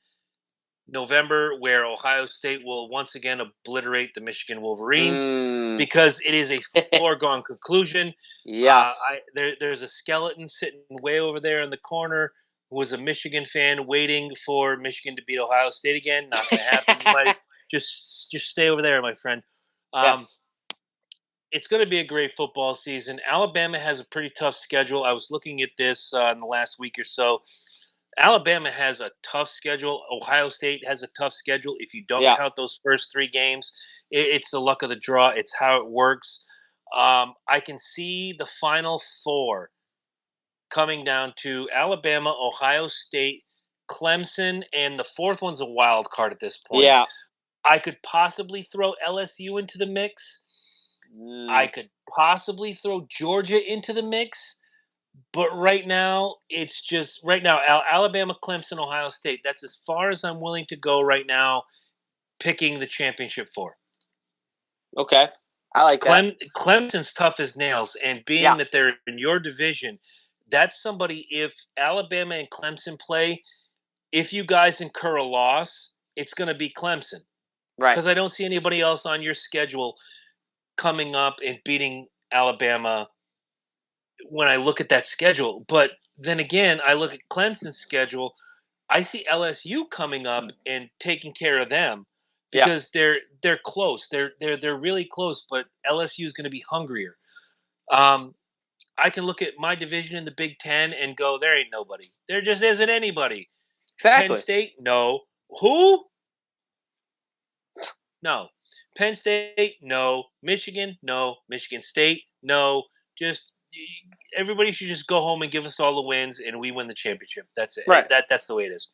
November, where Ohio State will once again obliterate the Michigan Wolverines, Mm. because it is a foregone conclusion. Yes. There's a skeleton sitting way over there in the corner who was a Michigan fan waiting for Michigan to beat Ohio State again. Not going to happen. You might just stay over there, my friend. Um, Yes. it's going to be a great football season. Alabama has a pretty tough schedule. I was looking at this in the last week or so. Alabama has a tough schedule. Ohio State has a tough schedule. If you don't Yeah. count those first 3 games, it's the luck of the draw. It's how it works. I can see the Final Four coming down to Alabama, Ohio State, Clemson, and the fourth one's a wild card at this point. Yeah. I could possibly throw LSU into the mix. I Mm. could possibly throw Georgia into the mix. But right now, it's just right now, Alabama, Clemson, Ohio State. That's as far as I'm willing to go right now, picking the championship for. Okay. I like that. Clemson's tough as nails, and being Yeah. that they're in your division, that's somebody. If Alabama and Clemson play, if you guys incur a loss, it's going to be Clemson, Right. because I don't see anybody else on your schedule coming up and beating Alabama when I look at that schedule. But then again, I look at Clemson's schedule. I see LSU coming up and taking care of them, Yeah. because they're close. They're really close, but LSU is going to be hungrier. Um, I can look at my division in the Big Ten and go, there ain't nobody. There just isn't anybody. Penn Exactly. State, no. Who? No. Penn State, no. Michigan, no. Michigan State, no. Just everybody should just go home and give us all the wins, and we win the championship. That's it. Right. That's the way it is.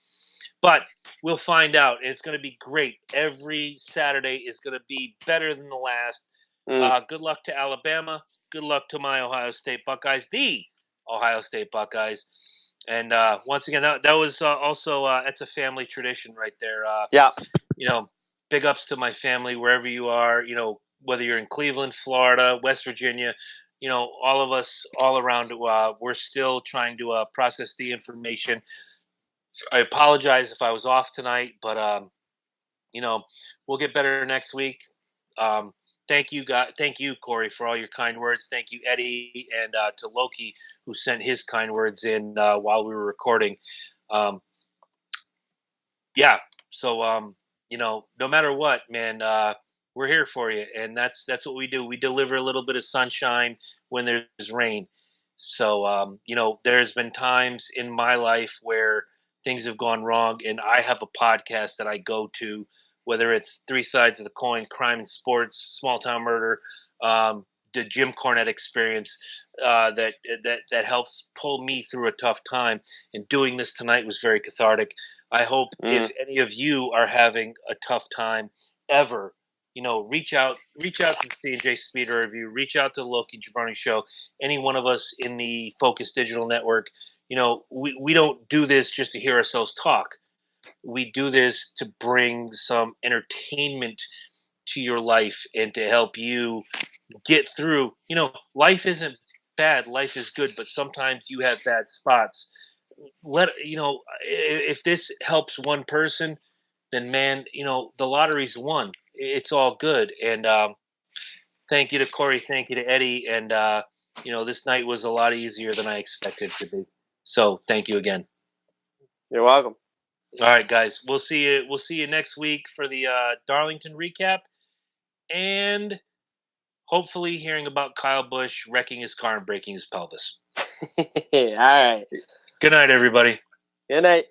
But we'll find out. It's going to be great. Every Saturday is going to be better than the last. Mm. Good luck to Alabama. Good luck to my Ohio State Buckeyes, the Ohio State Buckeyes. And once again, that was also it's a family tradition right there. Yeah. You know, big ups to my family wherever you are. Whether you're in Cleveland, Florida, West Virginia. All of us all around. We're still trying to process the information. I apologize if I was off tonight, but we'll get better next week. Um, thank you, Corey, for all your kind words. Thank you, Eddie, and to Loki, who sent his kind words in while we were recording. Um, yeah, so no matter what, man, we're here for you, and that's what we do. We deliver a little bit of sunshine when there's rain. So there's been times in my life where things have gone wrong, and I have a podcast that I go to, whether it's Three Sides of the Coin, Crime and Sports, Small Town Murder, the Jim Cornette Experience, that helps pull me through a tough time. And doing this tonight was very cathartic. I hope if Mm. any of you are having a tough time ever, reach out to the C&J Speeder Review, reach out to the Loki Giovanni Show, any one of us in the Focus Digital Network. We don't do this just to hear ourselves talk. We do this to bring some entertainment to your life and to help you get through. Life isn't bad, life is good, but sometimes you have bad spots. If this helps one person, then man, the lottery's won. It's all good. And thank you to Corey, thank you to Eddie, and this night was a lot easier than I expected it to be. So thank you again. You're welcome. All right, guys, we'll see you. We'll see you next week for the Darlington recap, and hopefully hearing about Kyle Busch wrecking his car and breaking his pelvis. All right. Good night, everybody. Good night.